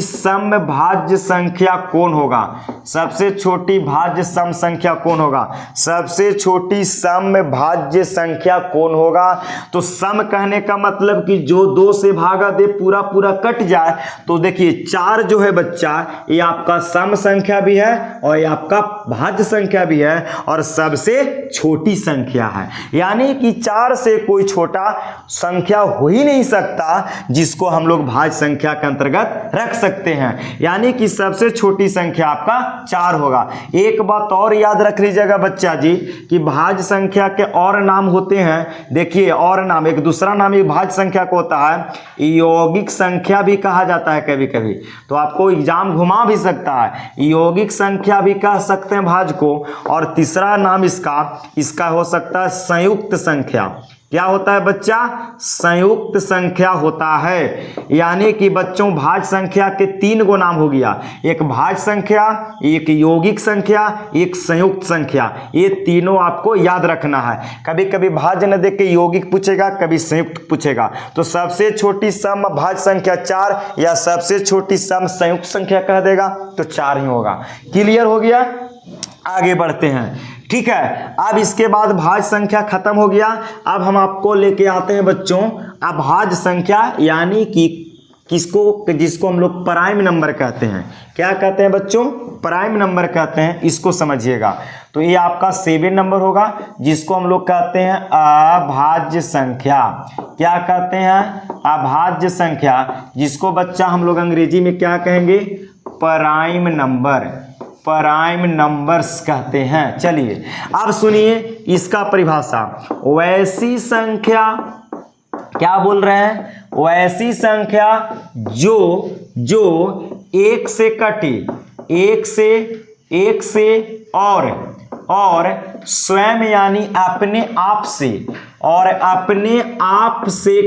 सम भाज्य संख्या कौन होगा? सबसे छोटी भाज्य सम संख्या कौन होगा? सबसे छोटी सम भाज्य संख्या कौन होगा? तो सम कहने का मतलब कि जो 2 से भागा दे पूरा पूरा कट जाए। तो देखिए 4 जो है बच्चा ये आपका सम संख्या भी है और ये आपका भाज्य संख्या भी है और सबसे छोटी संख्या है। यानी कि 4 से कोई छोटा संख्या हो ही नहीं सकता जिसको हम लोग भाज्य संख्या संख्या के अंतर्गत रख सकते हैं, यानी कि सबसे छोटी संख्या आपका 4 होगा। एक बात और याद रख लीजिएगा बच्चा जी कि भाज्य संख्या के और नाम होते हैं। देखिए और नाम, एक दूसरा नाम ये भाज्य संख्या को होता है यौगिक संख्या भी कहा जाता है कभी कभी, तो आपको एग्जाम घुमा भी सकता है, यौगिक संख्या भी कह सकते हैं भाज्य को। और तीसरा नाम इसका हो सकता है संयुक्त संख्या। क्या होता है बच्चा? संयुक्त संख्या होता है, यानी कि बच्चों भाज्य संख्या के 3 गो नाम हो गया, एक भाज्य संख्या, एक यौगिक संख्या, एक संयुक्त संख्या। ये तीनों आपको याद रखना है। कभी कभी भाज्य न देख के यौगिक पूछेगा, कभी संयुक्त पूछेगा। तो सबसे छोटी सम भाज्य संख्या 4 या सबसे छोटी सम संयुक्त संख्या कह देगा तो 4 ही होगा। क्लियर हो गया? आगे बढ़ते हैं, ठीक है। अब इसके बाद भाज्य संख्या खत्म हो गया। अब हम आपको लेके आते हैं बच्चों अभाज्य संख्या, यानी कि जिसको हम लोग प्राइम नंबर कहते हैं। क्या कहते हैं बच्चों? प्राइम नंबर कहते हैं। इसको समझिएगा। तो ये आपका 7 नंबर होगा, जिसको हम लोग कहते हैं अभाज्य संख्या। क्या कहते हैं? अभाज्य संख्या, जिसको बच्चा हम लोग अंग्रेजी में क्या कहेंगे? प्राइम नंबर, प्राइम नंबर्स कहते हैं। चलिए अब सुनिए इसका परिभाषा। वैसी संख्या, क्या बोल रहे हैं? वैसी संख्या जो एक से कटे, एक से और स्वयं यानी अपने आप से, और अपने आप से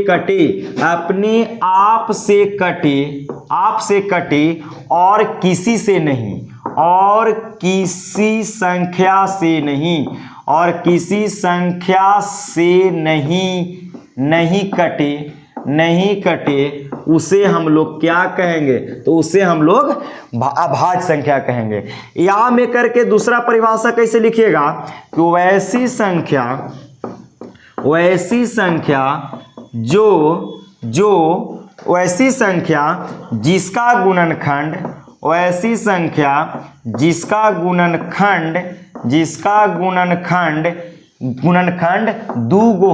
कटे और किसी से नहीं, और किसी संख्या से नहीं कटे, उसे हम लोग क्या कहेंगे? तो उसे हम लोग अभाज्य संख्या कहेंगे। या में करके दूसरा परिभाषा कैसे लिखिएगा कि वैसी संख्या जिसका गुणनखंड दूगो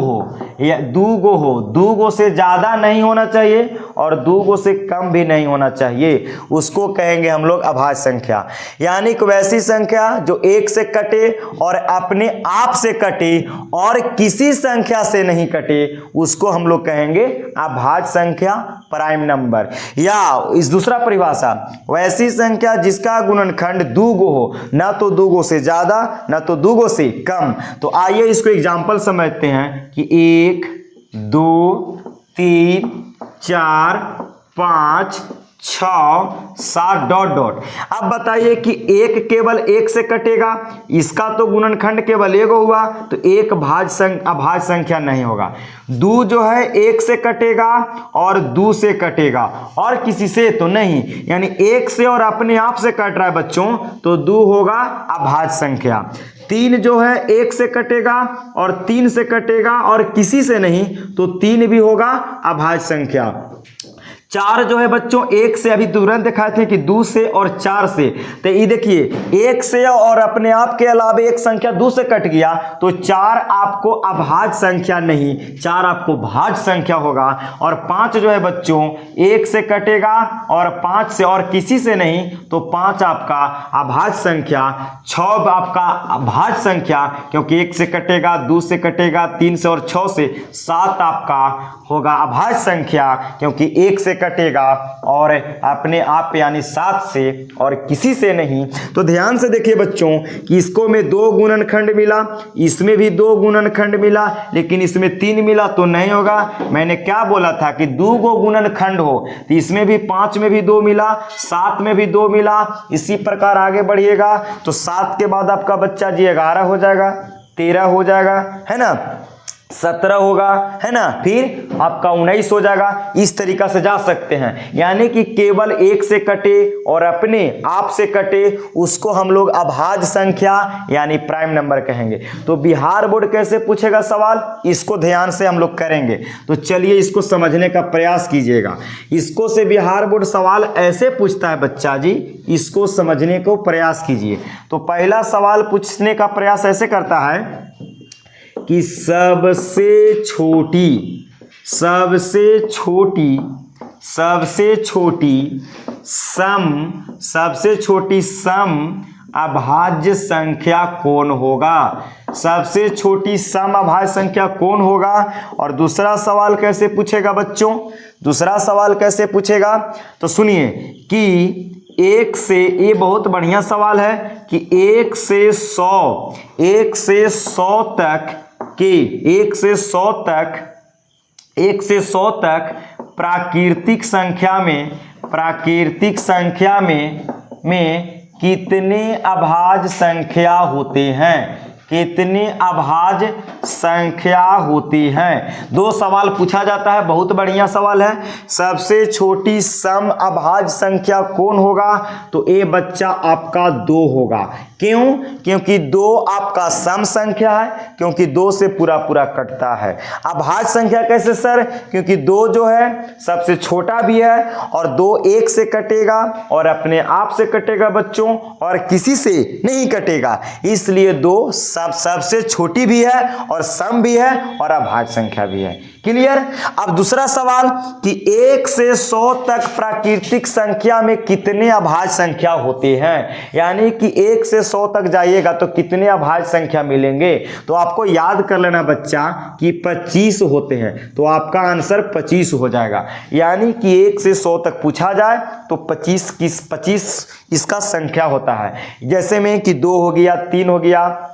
हो, दूगो से ज्यादा नहीं होना चाहिए और दूगो से कम भी नहीं होना चाहिए, उसको कहेंगे हम लोग अभाज्य संख्या। यानी कि वैसी संख्या जो एक से कटे और अपने आप से कटे और किसी संख्या से नहीं कटे, उसको हम लोग कहेंगे अभाज्य संख्या, प्राइम नंबर। या इस दूसरा परिभाषा, वैसी संख्या जिसका गुणनखंड दूगो हो, ना तो दूगो से ज्यादा ना तो दूगो से कम। तो आइए इसको एग्जाम्पल समझते हैं कि 1 2 3 4 5 6 7 डॉट। अब बताइए कि एक केवल एक से कटेगा, इसका तो गुणनखंड केवल एक हुआ, तो एक अभाज्य संख्या नहीं होगा। 2 जो है एक से कटेगा और 2 से कटेगा और किसी से तो नहीं, यानी एक से और अपने आप से कट रहा है बच्चों, तो 2 होगा अभाज्य संख्या। 3 जो है एक से कटेगा और 3 से कटेगा और किसी से नहीं, तो 3 भी होगा अभाज्य संख्या। 4 जो है बच्चों एक से, अभी तुरंत दिखाए थे कि 2 से और 4 से, तो ये देखिए एक से और अपने आप के अलावा एक संख्या 2 से कट गया, तो 4 आपको अभाज्य संख्या नहीं, 4 आपको भाज्य संख्या होगा। और 5 जो है बच्चों एक से कटेगा और 5 से और किसी से नहीं, तो 5 आपका अभाज्य संख्या। 6 आपका अभाज्य संख्या, क्योंकि 1 से कटेगा, 2 से कटेगा, 3 से और 6 से। 7 आपका होगा अभाज्य संख्या, क्योंकि 1 से कटेगा और अपने आप यानी 7 से और किसी से नहीं। तो ध्यान से देखिए बच्चों कि इसको में 2 गुणनखंड मिला, इसमें भी 2 गुणनखंड मिला, लेकिन इसमें 3 मिला तो नहीं होगा। मैंने क्या बोला था कि 2 गो गुणनखंड हो, तो इसमें भी 5 में भी 2 मिला, 7 में भी 2 मिला, इसी प्रकार आगे बढ़िएगा तो 7 के बाद आपका बच्चा जी 11 हो जाएगा, 13 हो जाएगा, है ना, 17 होगा, है ना, फिर आपका 19 हो जाएगा। इस तरीका से जा सकते हैं, यानी कि केवल एक से कटे और अपने आप से कटे, उसको हम लोग अभाज्य संख्या यानी प्राइम नंबर कहेंगे। तो बिहार बोर्ड कैसे पूछेगा सवाल, इसको ध्यान से हम लोग करेंगे। तो चलिए इसको समझने का प्रयास कीजिएगा। इसको से बिहार बोर्ड सवाल ऐसे पूछता है बच्चा जी, इसको समझने को प्रयास कीजिए। तो पहला सवाल पूछने का प्रयास ऐसे करता है कि सबसे छोटी सबसे छोटी सम अभाज्य संख्या कौन होगा? सबसे छोटी सम अभाज्य संख्या कौन होगा? और दूसरा सवाल कैसे पूछेगा बच्चों? दूसरा सवाल कैसे पूछेगा? तो सुनिए कि 1 से, ये बहुत बढ़िया सवाल है कि 1 से 100 तक के 1 से 100 तक प्राकृतिक संख्या में कितने अभाज्य संख्या होते हैं? कितने अभाज्य संख्या होती हैं? दो सवाल पूछा जाता है, बहुत बढ़िया सवाल है। सबसे छोटी सम अभाज्य संख्या कौन होगा? तो ये बच्चा आपका 2 होगा। क्यों? क्योंकि 2 आपका सम संख्या है, क्योंकि 2 से पूरा कटता है। अभाज्य संख्या कैसे सर? क्योंकि 2 जो है सबसे छोटा भी है और 2 1 से कटेगा और अपने आप से कटेगा बच्चों, और किसी से नहीं कटेगा, इसलिए 2 सबसे छोटी भी है और सम भी है और अभाज्य संख्या भी है। क्लियर? अब दूसरा सवाल कि 1 से 100 तक प्राकृतिक संख्या में कितने अभाज्य संख्या होते हैं? यानी कि 1 से 100 तक जाइएगा तो कितने अभाज्य संख्या मिलेंगे? तो आपको याद कर लेना बच्चा कि 25 होते हैं, तो आपका आंसर 25 हो जाएगा। यानी कि 1 से 100 तक पूछा जाए तो 25 इसका संख्या होता है। जैसे में कि 2 हो गया, 3 हो गया,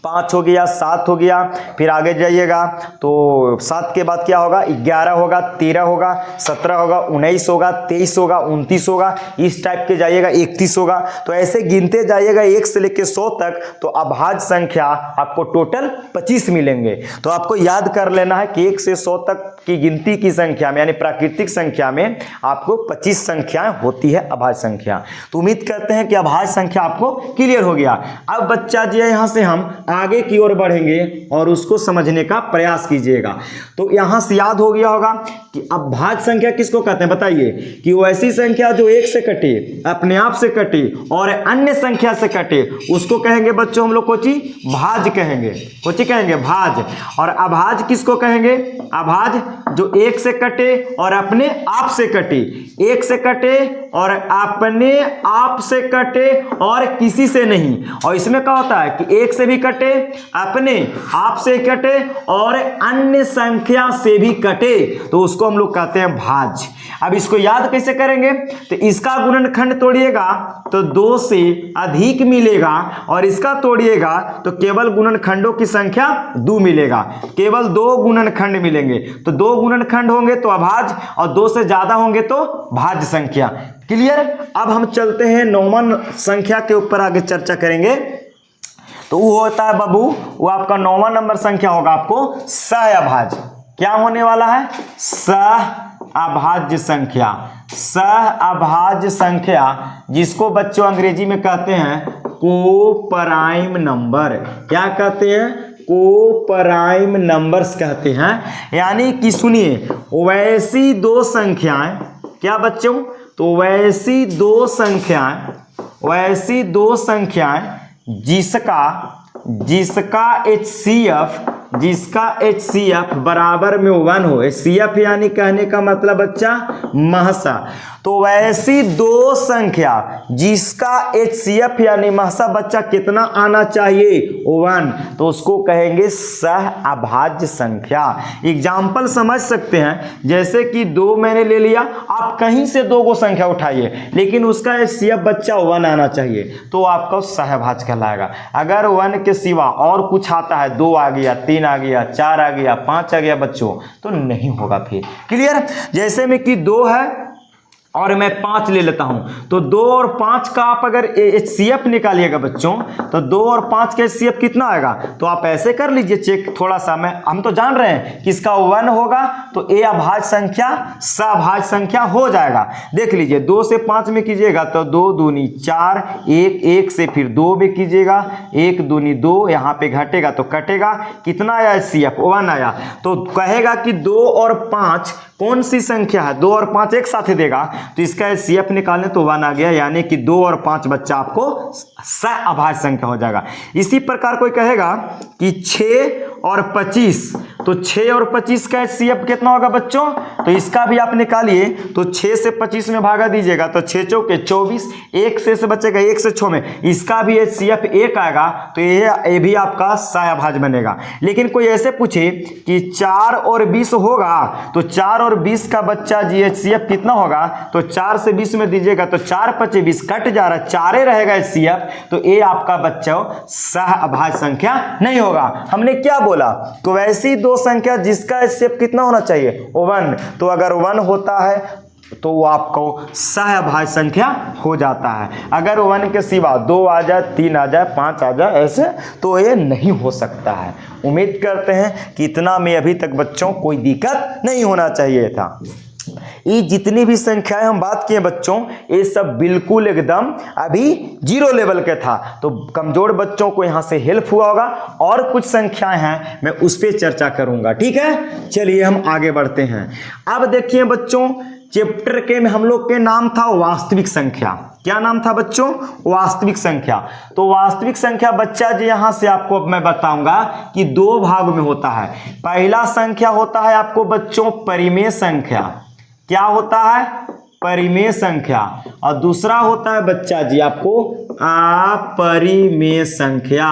5 हो गया, 7 हो गया, फिर आगे जाइएगा तो 7 के बाद क्या होगा? 11 होगा, 13 होगा, 17 होगा, 19 होगा, 23 होगा, 29 होगा, इस टाइप के जाइएगा, 31 होगा। तो ऐसे गिनते जाइएगा 1 से लेकर 100 तक, तो अभाज्य संख्या आपको टोटल 25 मिलेंगे। तो आपको याद कर लेना है कि 1 से 100 तक की गिनती की संख्या में, यानी प्राकृतिक संख्या में आपको 25 संख्याएं होती है अभाज्य संख्या। तो उम्मीद करते हैं कि अभाज्य संख्या आपको क्लियर हो गया। अब बच्चा जी यहाँ से हम आगे की ओर बढ़ेंगे और उसको समझने का प्रयास कीजिएगा। तो यहां से याद हो गया होगा कि अभाज्य संख्या किसको कहते हैं? बताइए। कि वो ऐसी संख्या जो 1 से कटे, अपने आप से कटे और अन्य संख्या से कटे, उसको कहेंगे बच्चों हम लोग कोची भाज्य कहेंगे। कोची कहेंगे? भाज्य। और अभाज्य किसको कहेंगे? अभाज्य जो 1 से कटे और अपने आप से कटे, 1 से कटे और अपने आप से कटे और किसी से नहीं। और इसमें क्या होता है कि 1 से भी कटे, अपने आप से कटे और अन्य संख्या से भी कटे, तो उसको हम लोग कहते हैं भाज्य। अब इसको याद कैसे करेंगे? तो इसका गुणनखंड तोड़िएगा तो 2 से अधिक मिलेगा और इसका तोड़िएगा तो केवल गुणनखंडों की संख्या 2 मिलेगा। केवल 2 गुणनखंड मिलेंगे। तो 2 गुणनखंड होंगे तो अभाज्य और 2 से ज्यादा होंगे तो भाज्य संख्या। क्लियर? अब हम चलते हैं 9वां संख्या के ऊपर आगे चर्चा करेंगे। तो वो होता है बाबू, वो आपका 9वां नंबर संख्या होगा आपको सहअभाज्य। क्या होने वाला है? सहअभाज्य संख्या। सहअभाज्य संख्या जिसको बच्चों अंग्रेजी में कहते हैं कोप्राइम नंबर। क्या कहते हैं? कोप्राइम नंबर्स कहते हैं। यानी कि सुनिए, वैसी 2 संख्याएं, क्या बच्चों? तो वैसी दो संख्याएं जिसका HCF बराबर में 1 हो। HCF यानी कहने का मतलब बच्चा महसा। तो वैसी 2 संख्या जिसका HCF यानी महसा बच्चा कितना आना चाहिए? 1। तो उसको कहेंगे सहअभाज्य संख्या। एग्जाम्पल समझ सकते हैं, जैसे कि 2 मैंने ले लिया, आप कहीं से 2 को संख्या उठाइए लेकिन उसका HCF बच्चा 1 आना चाहिए, तो आपका सहअभाज्य कहलाएगा। अगर 1 के सिवा और कुछ आता है, 2 आ गया, 3 आ गया, 4 आ गया, 5 आ गया बच्चों, तो नहीं होगा फिर। क्लियर? जैसे में कि 2 है और मैं 5 ले लेता हूं, तो 2 और 5 का आप अगर HCF निकालिएगा बच्चों, तो 2 और 5 का HCF कितना आएगा? तो आप ऐसे कर लीजिए चेक थोड़ा सा। हम तो जान रहे हैं कि इसका 1 होगा तो ए अभाज्य संख्या सहअभाज्य संख्या हो जाएगा। देख लीजिए, 2 से 5 में कीजिएगा तो 2 दूनी 4, 1 से फिर 2 में कीजिएगा, 1 दूनी 2, यहाँ पे घटेगा तो कटेगा, कितना आया HCF? 1 आया। तो कहेगा कि 2 और 5 कौन सी संख्या है? 2 और 5 एक साथ ही देगा, तो इसका HCF निकालने तो 1 आ गया, यानी कि 2 और 5 बच्चा आपको सहअभाज्य संख्या हो जाएगा। इसी प्रकार कोई कहेगा कि 6 और 25, तो 6 और 25 का HCF कितना होगा बच्चों? तो इसका भी आप निकालिए, तो 6 से 25 में भागा दीजिएगा तो 6 चौके 24, 1 से बचेगा 1 से 6 में, इसका भी HCF 1 आएगा, तो ये भी आपका सहाभाज्य बनेगा। लेकिन कोई ऐसे पूछे कि 4 और 20 होगा, तो 4 और 20 का बच्चा जी HCF कितना होगा, तो 4 से 20 में दीजिएगा तो 4 5 20 कट जा रहा है, 4 रहेगा HCF, तो ये आपका बच्चा सहाभाज्य संख्या नहीं होगा। हमने क्या बोला, तो वैसी दो संख्या जिसका HCF कितना होना चाहिए 1, तो अगर 1 होता है तो वो आपको सहाभाज्य संख्या हो जाता है। अगर 1 के सिवा 2 आ जाए, 3 आ जाए, 5 आ जाए ऐसे, तो ये नहीं हो सकता है। उम्मीद करते हैं कि इतना में अभी तक बच्चों कोई दिक्कत नहीं होना चाहिए था। ये जितनी भी संख्याएं हम बात किए बच्चों, ये सब बिल्कुल एकदम अभी 0 लेवल के था, तो कमजोर बच्चों को यहां से हेल्प हुआ होगा। और कुछ संख्याएं हैं मैं उस पर चर्चा करूंगा, ठीक है। चलिए हम आगे बढ़ते हैं। अब देखिए बच्चों, चैप्टर के में हम लोग के नाम था वास्तविक संख्या। क्या नाम था बच्चों, वास्तविक संख्या। तो वास्तविक संख्या बच्चा जी यहां से आपको अब मैं बताऊंगा कि 2 भाग में होता है। पहला संख्या होता है आपको बच्चों परिमेय संख्या। क्या होता है, परिमेय संख्या। और दूसरा होता है बच्चा जी आपको अपरिमेय संख्या।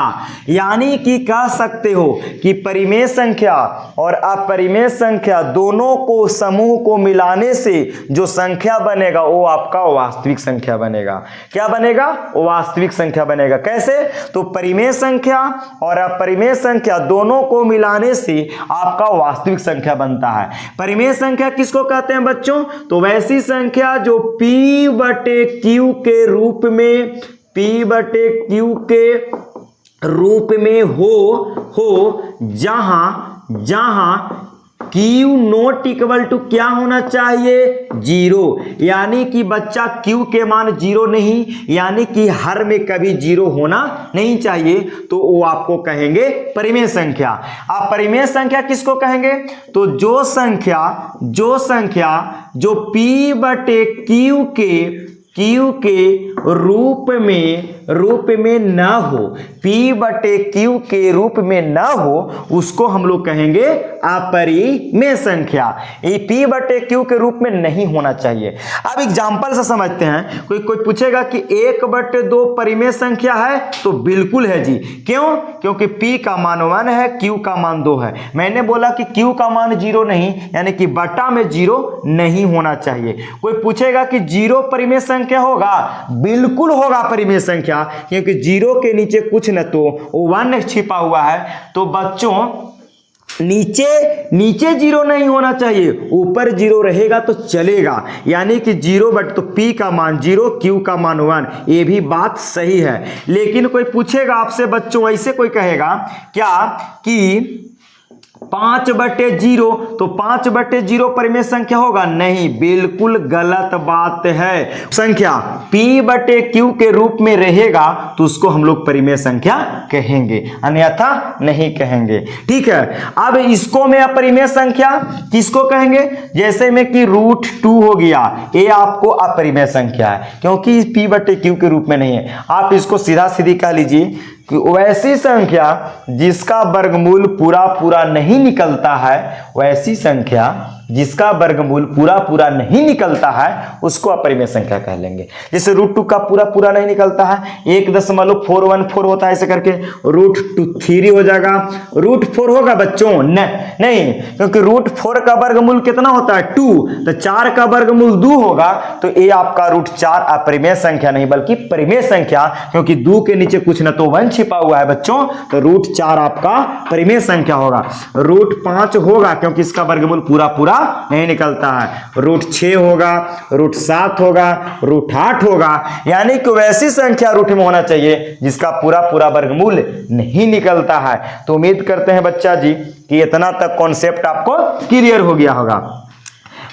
यानी कि कह सकते हो कि परिमेय संख्या और अपरिमेय संख्या दोनों को समूह को मिलाने से जो संख्या बनेगा वो आपका वास्तविक संख्या बनेगा। क्या बनेगा, वास्तविक संख्या बनेगा। कैसे, तो परिमेय संख्या और अपरिमेय संख्या दोनों को मिलाने से आपका वास्तविक संख्या बनता है। परिमेय संख्या किसको कहते हैं बच्चों, तो वैसी संख्या जो P/Q के रूप में, P/Q के रूप में हो जहां Q नॉट इक्वल टू क्या होना चाहिए, 0। यानी कि बच्चा Q के मान 0 नहीं, यानी कि हर में कभी 0 होना नहीं चाहिए, तो वो आपको कहेंगे परिमेय संख्या। आप परिमेय संख्या किसको कहेंगे, तो जो संख्या जो P/Q के रूप में न हो, P/Q के रूप में न हो, उसको हम लोग कहेंगे अपरिमेय संख्या। ये P/Q के रूप में नहीं होना चाहिए। अब एग्जांपल से समझते हैं। कोई पूछेगा कि 1/2 परिमेय संख्या है, तो बिल्कुल है जी। क्यों, क्योंकि P का मान 1 है, Q का मान 2 है। मैंने बोला कि Q का मान 0 नहीं, यानी कि बटा में 0 नहीं होना चाहिए। कोई पूछेगा कि 0 परिमेय संख्या होगा, बिल्कुल होगा परिमेय संख्या, क्योंकि 0 के नीचे कुछ न तो 1 छिपा हुआ है। तो बच्चों नीचे 0 नहीं होना चाहिए, ऊपर 0 रहेगा तो चलेगा। यानी कि 0 बट तो P का मान 0, Q का मान 1, ये भी बात सही है। लेकिन कोई पूछेगा आपसे बच्चों, ऐसे कोई कहेगा क्या कि 5/0, तो 5/0 परिमेय संख्या होगा, नहीं, बिल्कुल गलत बात है। संख्या P/Q के रूप में रहेगा तो उसको हम लोग परिमेय संख्या कहेंगे, अन्यथा नहीं कहेंगे, ठीक है। अब इसको में अपरिमेय संख्या किसको कहेंगे, जैसे में कि √2 हो गया, ये आपको अपरिमेय संख्या है, क्योंकि P/Q के रूप में नहीं है। आप इसको सीधा सीधी कह लीजिए कि वैसी संख्या जिसका वर्गमूल पूरा नहीं निकलता है, वैसी संख्या जिसका वर्गमूल पूरा नहीं निकलता है, उसको अपरिमेय संख्या कह लेंगे। जैसे √2 का पूरा नहीं निकलता है, 1.414 होता है, ऐसे करके √3 हो जाएगा। √4 होगा बच्चों, नहीं, क्योंकि √4 का वर्गमूल कितना होता है, 2, तो 4 का वर्गमूल 2 होगा, तो ये आपका √4 अपरिमेय संख्या नहीं बल्कि परिमेय संख्या, क्योंकि 2 के नीचे कुछ न तो 1 छिपा हुआ है बच्चों, तो √4 आपका परिमेय संख्या होगा। √5 होगा, क्योंकि इसका वर्गमूल पूरा नहीं निकलता है। √6 होगा, √7 होगा, √8 होगा, यानी कि वैसी संख्या रूट में होना चाहिए जिसका पूरा वर्गमूल नहीं निकलता है। तो उम्मीद करते हैं बच्चा जी कि इतना तक कॉन्सेप्ट आपको क्लियर हो गया होगा।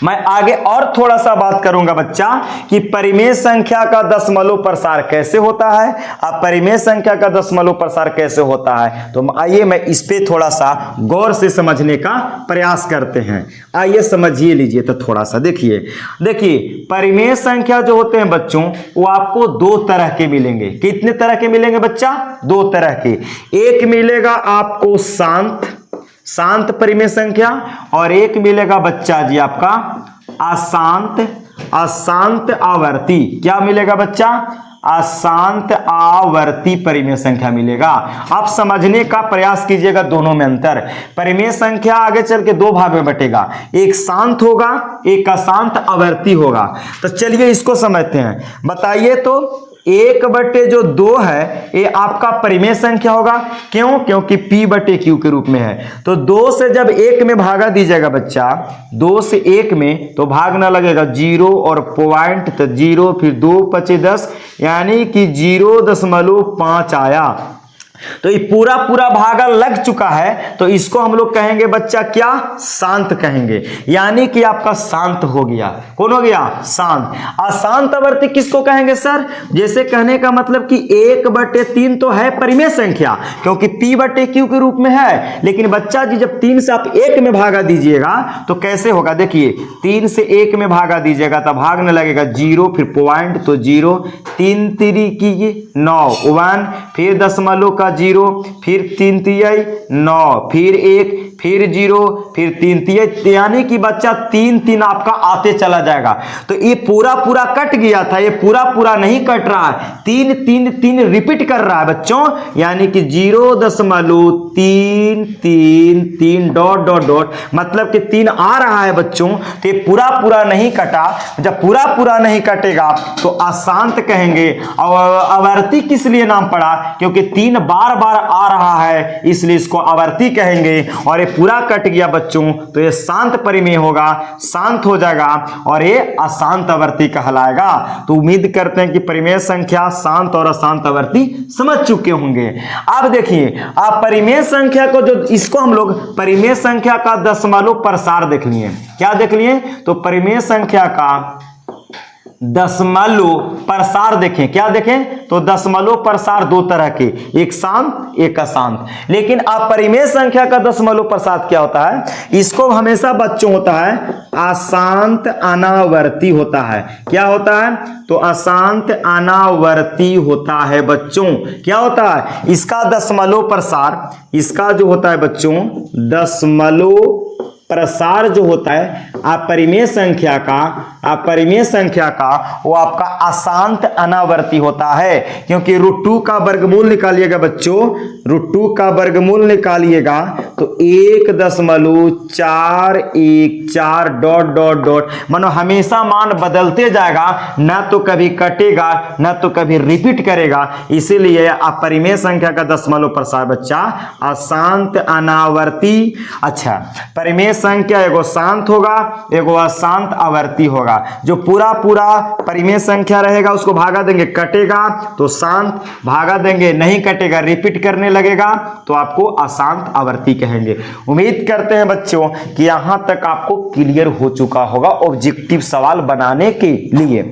मैं आगे और थोड़ा सा बात करूंगा बच्चा कि परिमेय संख्या का दशमलव प्रसार कैसे होता है, अपरिमेय संख्या का दशमलव प्रसार कैसे होता है। तो आइए मैं इस पे थोड़ा सा गौर से समझने का प्रयास करते हैं। आइए समझिए लीजिए तो थोड़ा सा देखिए परिमेय संख्या जो होते हैं बच्चों, वो आपको 2 तरह के मिलेंगे। कितने तरह के मिलेंगे बच्चा, 2 तरह के। एक मिलेगा आपको शांत शांत परिमेय संख्या, और एक मिलेगा बच्चा जी आपका अशांत आवर्ती। क्या मिलेगा बच्चा? अशांत आवर्ती परिमेय संख्या मिलेगा। आप समझने का प्रयास कीजिएगा दोनों में अंतर। परिमेय संख्या आगे चल के दो भाग में बटेगा, एक शांत होगा, एक अशांत आवर्ती होगा। तो चलिए इसको समझते हैं। बताइए तो 1/2 है ये आपका परिमेय संख्या होगा। क्यों? क्योंकि P/Q के रूप में है। तो 2 से जब 1 में भागा दीजिएगा बच्चा, 2 से 1 में तो भागना लगेगा 0 और पॉइंट, तो 0 फिर 2 × 10 यानी कि 0.5 आया। तो ये पूरा भागा लग चुका है, तो इसको हम लोग कहेंगे बच्चा क्या? शांत कहेंगे, यानी कि आपका शांत हो गया। कौन हो गया? शांत। अशांत आवर्ती किसको कहेंगे सर? जैसे कहने का मतलब कि 1/3 तो है परिमेय संख्या, क्योंकि P/Q के रूप में है, लेकिन बच्चा जी जब 3 से आप 1 में भागा दीजिएगा तो कैसे होगा? देखिए 3 से 1 में भागा दीजिएगा तो भागने लगेगा 0 फिर पॉइंट, तो 0, 3 3 की 9, 1 फिर दशमलव का 0, फिर 3 3 9, फिर 1, फिर 0, फिर 3 3, यानी कि बच्चा 3 3 आपका आते चला जाएगा। तो ये पूरा कट गया था, ये पूरा नहीं कट रहा है, 3 3 3 रिपीट कर रहा है बच्चों, यानी कि 0.333 डॉट, मतलब कि 3 आ रहा है बच्चों। तो ये पूरा नहीं कटा। जब पूरा नहीं कटेगा तो अशांत कहेंगे। और आवर्ती किस लिए नाम पड़ा? क्योंकि 3 बार आ रहा है, इसलिए इसको आवर्ती कहेंगे। और ये पूरा कट गया बच्चों तो ये शांत परिमेय होगा, शांत हो जाएगा, और ये अशांत आवर्ती कहलाएगा। तो उम्मीद करते हैं कि परिमेय संख्या, शांत और अशांत आवर्ती समझ चुके होंगे। अब देखिए आप परिमेय संख्या को, जो इसको हम लोग परिमेय संख्या का दशमलव प्रसार देख लिए। क्या देख लिए? तो परिमेय संख्या का दशमलव प्रसार देखें। क्या देखें? तो दशमलव प्रसार दो तरह के, एक शांत एक अशांत। लेकिन आप परिमेय संख्या का दशमलव प्रसार क्या होता है? इसको हमेशा बच्चों होता है अशांत अनावर्ती होता है। क्या होता है? तो अशांत अनावर्ती होता है बच्चों। क्या होता है? इसका दशमलव प्रसार, इसका जो होता है बच्चों दशमलव प्रसार जो होता है अपरिमेय संख्या का वो आपका अशांत अनावर्ती होता है। क्योंकि √2 का वर्गमूल निकालिएगा बच्चों, √2 का वर्गमूल निकालिएगा तो 1.414 डॉट, मानो हमेशा मान बदलते जाएगा, ना तो कभी कटेगा ना तो कभी रिपीट करेगा। इसीलिए अपरिमेय संख्या का दशमलव प्रसार बच्चा अशांत अनावर्ती। अच्छा, परिमेय संख्या एगो शांत होगा, एगो अशांत आवर्ती होगा। जो पूरा परिमेय संख्या रहेगा उसको भागा देंगे, कटेगा तो शांत, भागा देंगे नहीं कटेगा, रिपीट करने लगेगा तो आपको अशांत आवर्ती कहेंगे। उम्मीद करते हैं बच्चों कि यहां तक आपको क्लियर हो चुका होगा ऑब्जेक्टिव सवाल बनाने के लिए।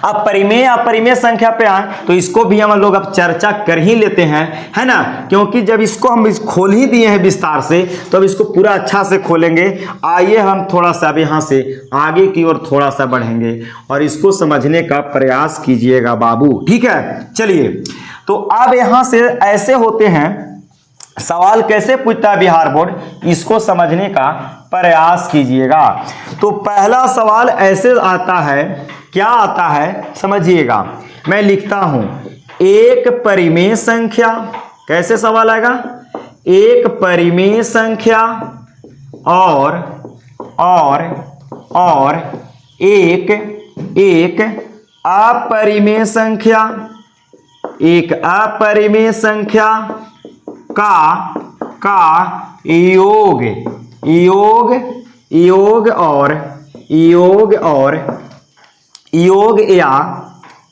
अब परिमेय अपरिमेय संख्या पे आए तो इसको भी हम लोग अब चर्चा कर ही लेते हैं, है ना, क्योंकि जब इसको हम खोल ही दिए हैं विस्तार से तो अब इसको पूरा अच्छा से खोलेंगे। आइए हम थोड़ा सा अब यहाँ से आगे की ओर थोड़ा सा बढ़ेंगे और इसको समझने का प्रयास कीजिएगा बाबू, ठीक है। चलिए, तो अब यहाँ से ऐसे होते हैं सवाल कैसे पूछता है बिहार बोर्ड, इसको समझने का प्रयास कीजिएगा। तो पहला सवाल ऐसे आता है, क्या आता है समझिएगा, मैं लिखता हूं एक परिमेय संख्या। कैसे सवाल आएगा? एक परिमेय संख्या और एक अपरिमेय संख्या, एक अपरिमेय संख्या का योग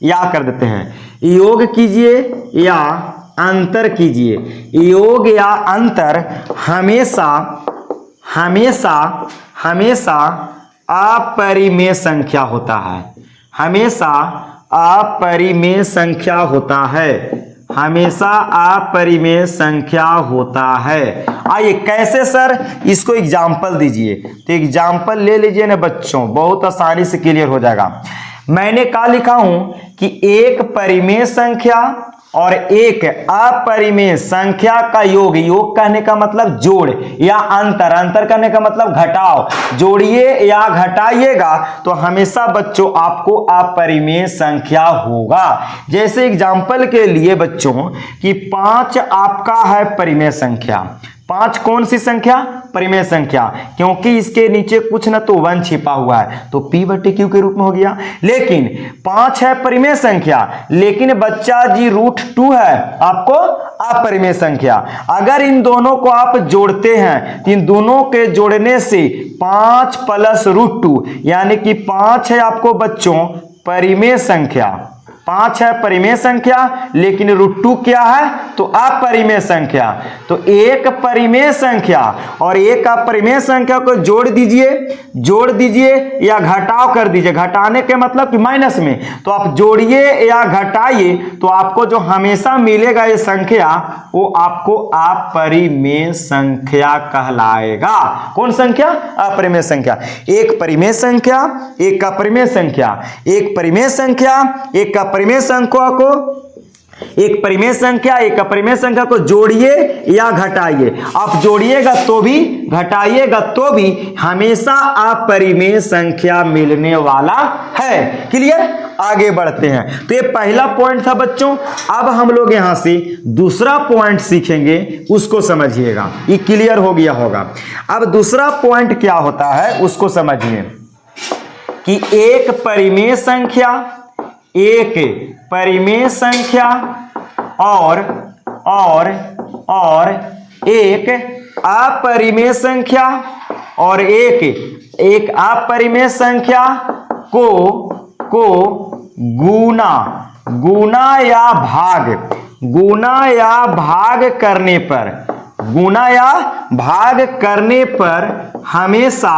या कर देते हैं, योग कीजिए या अंतर कीजिए। योग या अंतर हमेशा अपरिमेय संख्या होता है, हमेशा अपरिमेय संख्या होता है, हमेशा अपरिमेय संख्या होता है। आइए कैसे सर, इसको एग्जाम्पल दीजिए। तो एग्जाम्पल ले लीजिए ना बच्चों, बहुत आसानी से क्लियर हो जाएगा। मैंने क्या लिखा हूं कि एक परिमेय संख्या और एक अपरिमेय संख्या का योग, योग कहने का मतलब जोड़ या अंतर, अंतर करने का मतलब घटाव, जोड़िए या घटाइएगा तो हमेशा बच्चों आपको अपरिमेय संख्या होगा। जैसे एग्जांपल के लिए बच्चों कि 5 आपका है परिमेय संख्या, 5 कौन सी संख्या? परिमेय संख्या, क्योंकि इसके नीचे कुछ ना तो 1 छिपा हुआ है तो p/q के रूप में हो गया। लेकिन 5 है परिमेय संख्या, लेकिन बच्चा जी √2 है आपको अपरिमेय संख्या। अगर इन दोनों को आप जोड़ते हैं तो इन दोनों के जोड़ने से 5 + √2 यानी कि 5 है आपको बच्चों परिमेय संख्या, 5 है परिमेय संख्या, लेकिन √2 क्या है? तो अपरिमेय संख्या। तो एक परिमेय संख्या और एक अपरिमेय संख्या को जोड़ दीजिए या घटाव कर दीजिए, घटाने के मतलब कि माइनस में, तो आप जोड़िए या घटाइए तो आपको जो हमेशा मिलेगा ये संख्या वो आपको अपरिमेय संख्या कहलाएगा। कौन संख्या? अपरिमेय संख्या। एक परिमेय संख्या, एक अपरिमेय संख्या, एक परिमेय संख्या, एक परिमेय संख्या को, एक परिमेय संख्या एक अपरिमेय संख्या को जोड़िए या घटाइए। आप जोड़िएगा तो भी घटाइएगा तो भी हमेशा अपरिमेय संख्या मिलने वाला है। क्लियर? आगे बढ़ते हैं। तो ये पहला पॉइंट था बच्चों। अब हम लोग यहां से दूसरा पॉइंट सीखेंगे, उसको समझिएगा। ये क्लियर हो गया होगा। अब दूसरा पॉइंट क्या होता है उसको समझिए कि एक परिमेय संख्या, एक परिमेय संख्या और एक अपरिमेय संख्या और एक अपरिमेय संख्या को गुना या भाग करने पर हमेशा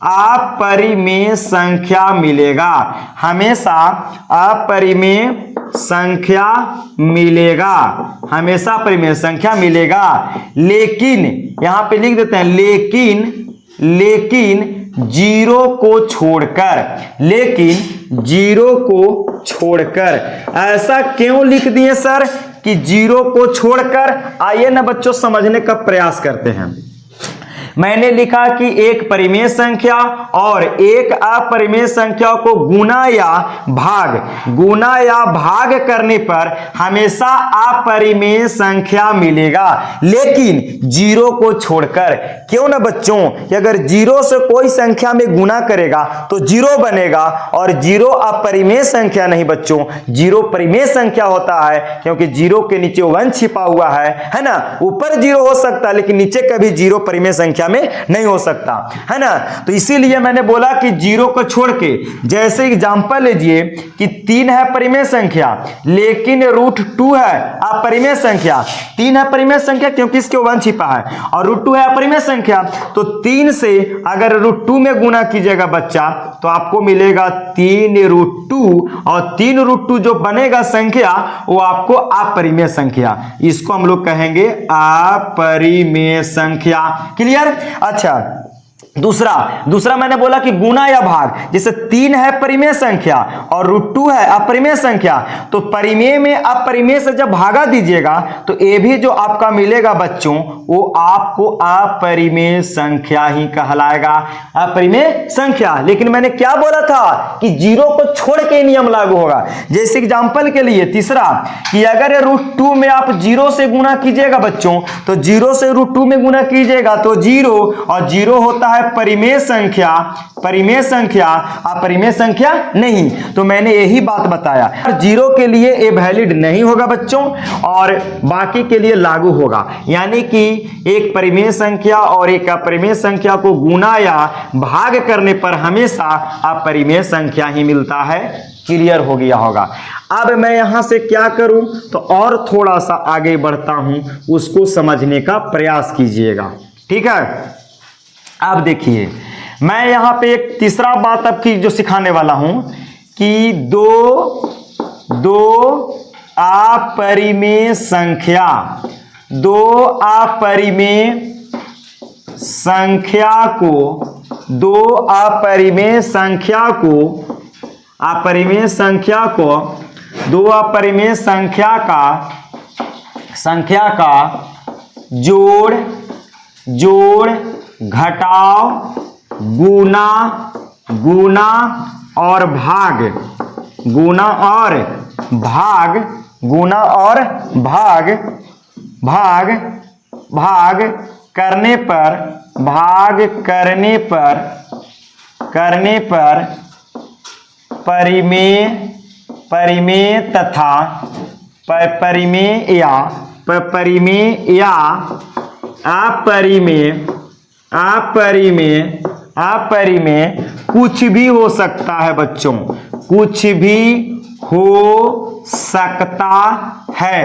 अपरिमेय संख्या मिलेगा, हमेशा अपरिमेय संख्या मिलेगा। लेकिन यहां पे लिख देते हैं लेकिन जीरो को छोड़कर। ऐसा क्यों लिख दिए सर कि जीरो को छोड़कर? आइए ना बच्चों समझने का प्रयास करते हैं। मैंने लिखा कि एक परिमेय संख्या और एक अपरिमेय संख्या को गुना या भाग करने पर हमेशा अपरिमेय संख्या मिलेगा, लेकिन जीरो को छोड़कर। क्यों ना बच्चों कि अगर जीरो से कोई संख्या में गुना करेगा तो जीरो बनेगा, और जीरो अपरिमेय संख्या नहीं बच्चों, जीरो परिमेय संख्या होता है, क्योंकि जीरो के नीचे 1 छिपा हुआ है ना। ऊपर जीरो हो सकता है लेकिन नीचे कभी जीरो परिमेय संख्या में नहीं हो सकता, है ना। तो इसीलिए मैंने बोला कि जीरो को छोड़ के, जैसे एग्जांपल लीजिए कि 3 है परिमेय संख्या लेकिन √2 है अपरिमेय संख्या। 3 है परिमेय संख्या क्योंकि इसके 1 छिपा है, और √2 है अपरिमेय संख्या। तो 3 से अगर √2 में गुना कीजिएगा बच्चा तो आपको मिलेगा 3√2, और 3√2 जो बनेगा संख्या वो आपको अपरिमेय संख्या, इसको हम लोग कहेंगे अपरिमेय संख्या। क्लियर? अच्छा, दूसरा मैंने बोला कि गुना या भाग। जैसे 3 है परिमेय संख्या और √2 है अपरिमेय संख्या, तो परिमेय में अपरिमेय से जब भागा दीजिएगा तो ये भी जो आपका मिलेगा बच्चों वो आपको अपरिमेय संख्या ही कहलाएगा, अपरिमेय संख्या। लेकिन मैंने क्या बोला था कि जीरो को छोड़ के नियम लागू होगा। जैसे एग्जांपल के लिए तीसरा कि अगर √2 में आप जीरो से गुना कीजिएगा बच्चों, तो जीरो से √2 में गुना कीजिएगा तो जीरो, और जीरो होता है परिमेय संख्या, अपरिमेय संख्या नहीं। तो मैंने यही बात बताया, जीरो के लिए ये वैलिड नहीं होगा बच्चों और बाकी के लिए लागू होगा। यानी कि एक परिमेय संख्या और एक अपरिमेय संख्या को गुना या भाग करने पर हमेशा अपरिमेय संख्या ही मिलता है। क्लियर हो गया होगा। अब मैं यहां से क्या करूं तो और थोड़ा सा आगे बढ़ता हूं, उसको समझने का प्रयास कीजिएगा, ठीक है। अब देखिए मैं यहां पे एक तीसरा बात आपकी जो सिखाने वाला हूं कि दो अपरिमेय संख्या को अपरिमेय संख्या को, दो अपरिमेय संख्या का जोड़ घटाव गुना और भाग करने पर परिमेय तथा परिमेय या अपरिमेय कुछ भी हो सकता है बच्चों, कुछ भी हो सकता है।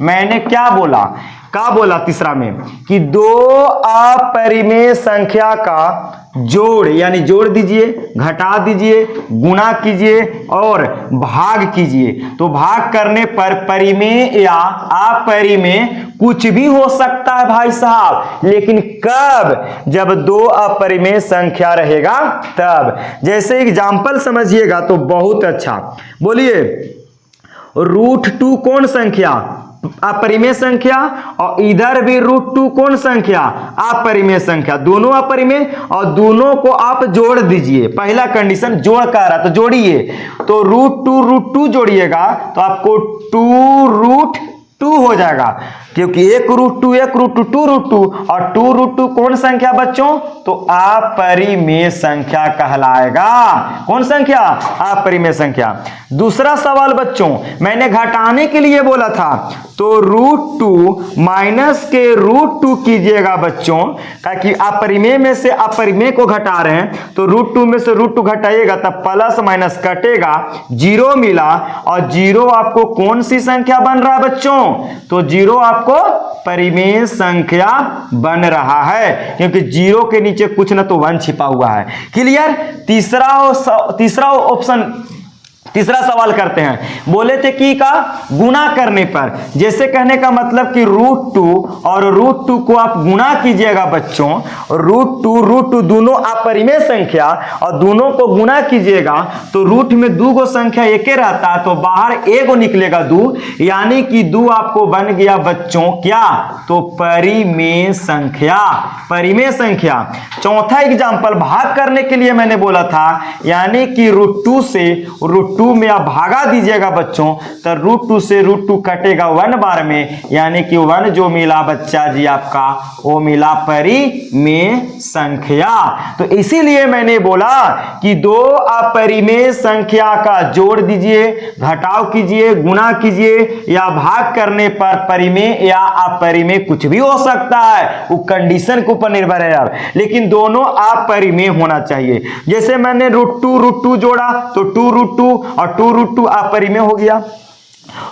मैंने क्या बोला तीसरा में कि दो अपरिमेय संख्या का जोड़, यानी जोड़ दीजिए, घटा दीजिए, गुणा कीजिए और भाग कीजिए। तो भाग करने पर परिमेय या अपरिमेय कुछ भी हो सकता है भाई साहब, लेकिन कब? जब दो अपरिमेय संख्या रहेगा तब। जैसे एग्जाम्पल समझिएगा तो बहुत अच्छा। बोलिए, √2 कौन संख्या? अपरिमेय संख्या, और इधर भी √2 कौन संख्या? अपरिमेय संख्या। दोनों अपरिमेय और दोनों को आप जोड़ दीजिए। पहला कंडीशन जोड़ कर रहा तो जोड़िए, तो √2 जोड़िएगा तो आपको 2√2 हो जाएगा, क्योंकि एक √2 2√2 और 2√2 कौन संख्या बच्चों? तो अपरिमेय संख्या कहलाएगा। कौन संख्या? अपरिमेय संख्या। दूसरा सवाल बच्चों, मैंने घटाने के लिए बोला था, तो √2 माइनस के √2 कीजिएगा बच्चों, ताकि अपरिमेय में से अपरिमेय को घटा रहे हैं, तो √2 में से √2 घटाइएगा तब प्लस माइनस कटेगा, 0 मिला, और 0 आपको कौन सी संख्या बन रहा है बच्चों? तो 0 आपको परिमेय संख्या बन रहा है, क्योंकि 0 के नीचे कुछ ना तो 1 छिपा हुआ है। क्लियर? तीसरा सवाल करते हैं। बोले थे कि का गुना करने पर, जैसे कहने का मतलब कि √2 और √2 को आप गुना कीजिएगा बच्चों, √2 दोनों अपरिमेय संख्या और दोनों को गुना कीजिएगा तो रूट में 2 गो संख्या एक रहता है, तो बाहर 1 गो निकलेगा 2, यानी कि 2 आपको बन गया बच्चों क्या? तो परिमेय संख्या। चौथा एग्जाम्पल भाग करने के लिए मैंने बोला था, यानी कि √2 से √2 में आप भागा दीजिएगा बच्चों, तो √2 से √2 कटेगा 1 बार में, यानी कि 1 जो मिला बच्चा जी आपका, वो मिला परिमेय संख्या। तो इसीलिए मैंने बोला कि दो अपरिमेय संख्या का जोड़ दीजिए, घटाव कीजिए, गुणा कीजिए, या भाग करने पर परिमेय या अपरिमेय कुछ भी हो सकता है, वो कंडीशन के ऊपर निर्भर है यार, लेकिन दोनों अपरिमेय होना चाहिए। जैसे मैंने √2 जोड़ा तो 2√2 और 2√2 अपरिमेय हो गया।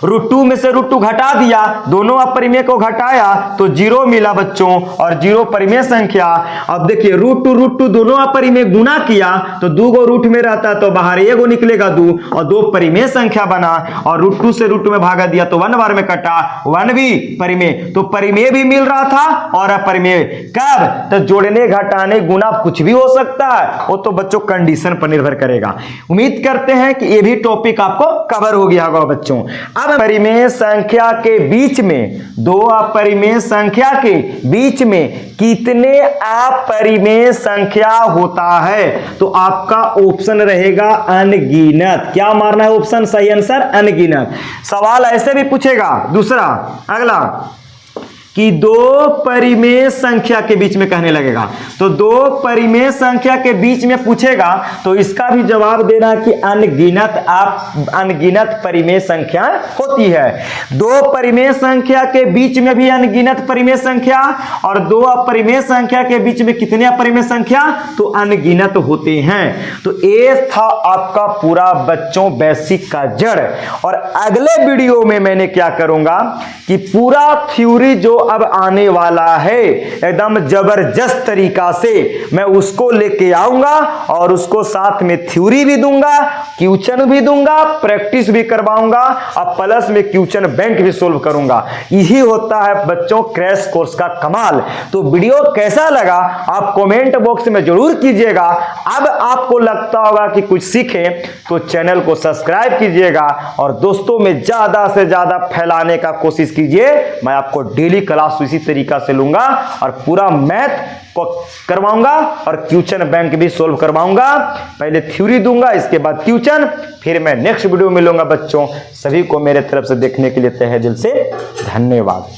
√2 में से √2 घटा दिया, दोनों अपरिमेय को घटाया तो 0 मिला बच्चों, और 0 परिमेय संख्या। अब देखिए √2 दोनों अपरिमेय गुना किया तो 2 गो रूट में रहता तो बाहर 1 गो निकलेगा 2, और 2 परिमेय संख्या बना, और √2 से √2 में भागा दिया तो 1 बार में कटा, 1 भी परिमेय, तो परिमेय भी मिल रहा था और अपरिमेय। कब? तो जोड़ने, घटाने, गुना कुछ भी हो सकता है, वो तो बच्चों कंडीशन पर निर्भर करेगा। उम्मीद करते हैं कि ये भी टॉपिक आपको कवर हो गया होगा बच्चों। अब परिमेय संख्या के बीच में, दो अपरिमेय संख्या के बीच में कितने अपरिमेय संख्या होता है? तो आपका ऑप्शन रहेगा अनगिनत। क्या मारना है ऑप्शन? सही आंसर अनगिनत। सवाल ऐसे भी पूछेगा दूसरा, अगला, कि दो परिमेय संख्या के बीच में कहने लगेगा, तो दो परिमेय संख्या के बीच में पूछेगा तो इसका भी जवाब देना कि अनगिनत परिमेय संख्या होती है। दो परिमेय संख्या के बीच में भी अनगिनत परिमेय संख्या, और दो अपरिमेय संख्या के बीच में कितने अपरिमेय संख्या? तो अनगिनत होते हैं। तो ये था आपका पूरा बच्चों बेसिक का जड़। और अगले वीडियो में मैंने क्या करूंगा कि पूरा थ्योरी जो अब आने वाला है, एकदम जबरदस्त तरीका से मैं उसको लेके आऊंगा और उसको साथ में थ्योरी भी दूंगा, क्वेश्चन भी दूंगा, प्रैक्टिस भी करवाऊंगा और प्लस में क्वेश्चन बैंक भी सोल्व करूंगा। यही होता है बच्चों क्रैश कोर्स का कमाल। तो वीडियो कैसा लगा आप कमेंट बॉक्स में जरूर कीजिएगा। अब आपको लगता होगा कि कुछ सीखे तो चैनल को सब्सक्राइब कीजिएगा और दोस्तों में ज्यादा से ज्यादा फैलाने का कोशिश कीजिए। मैं आपको डेली क्लास इसी तरीका से लूंगा और पूरा मैथ को करवाऊंगा और क्वेश्चन बैंक भी सोल्व करवाऊंगा। पहले थ्योरी दूंगा, इसके बाद क्वेश्चन, फिर मैं नेक्स्ट वीडियो में मिलूंगा। बच्चों सभी को मेरे तरफ से देखने के लिए तहे दिल से धन्यवाद।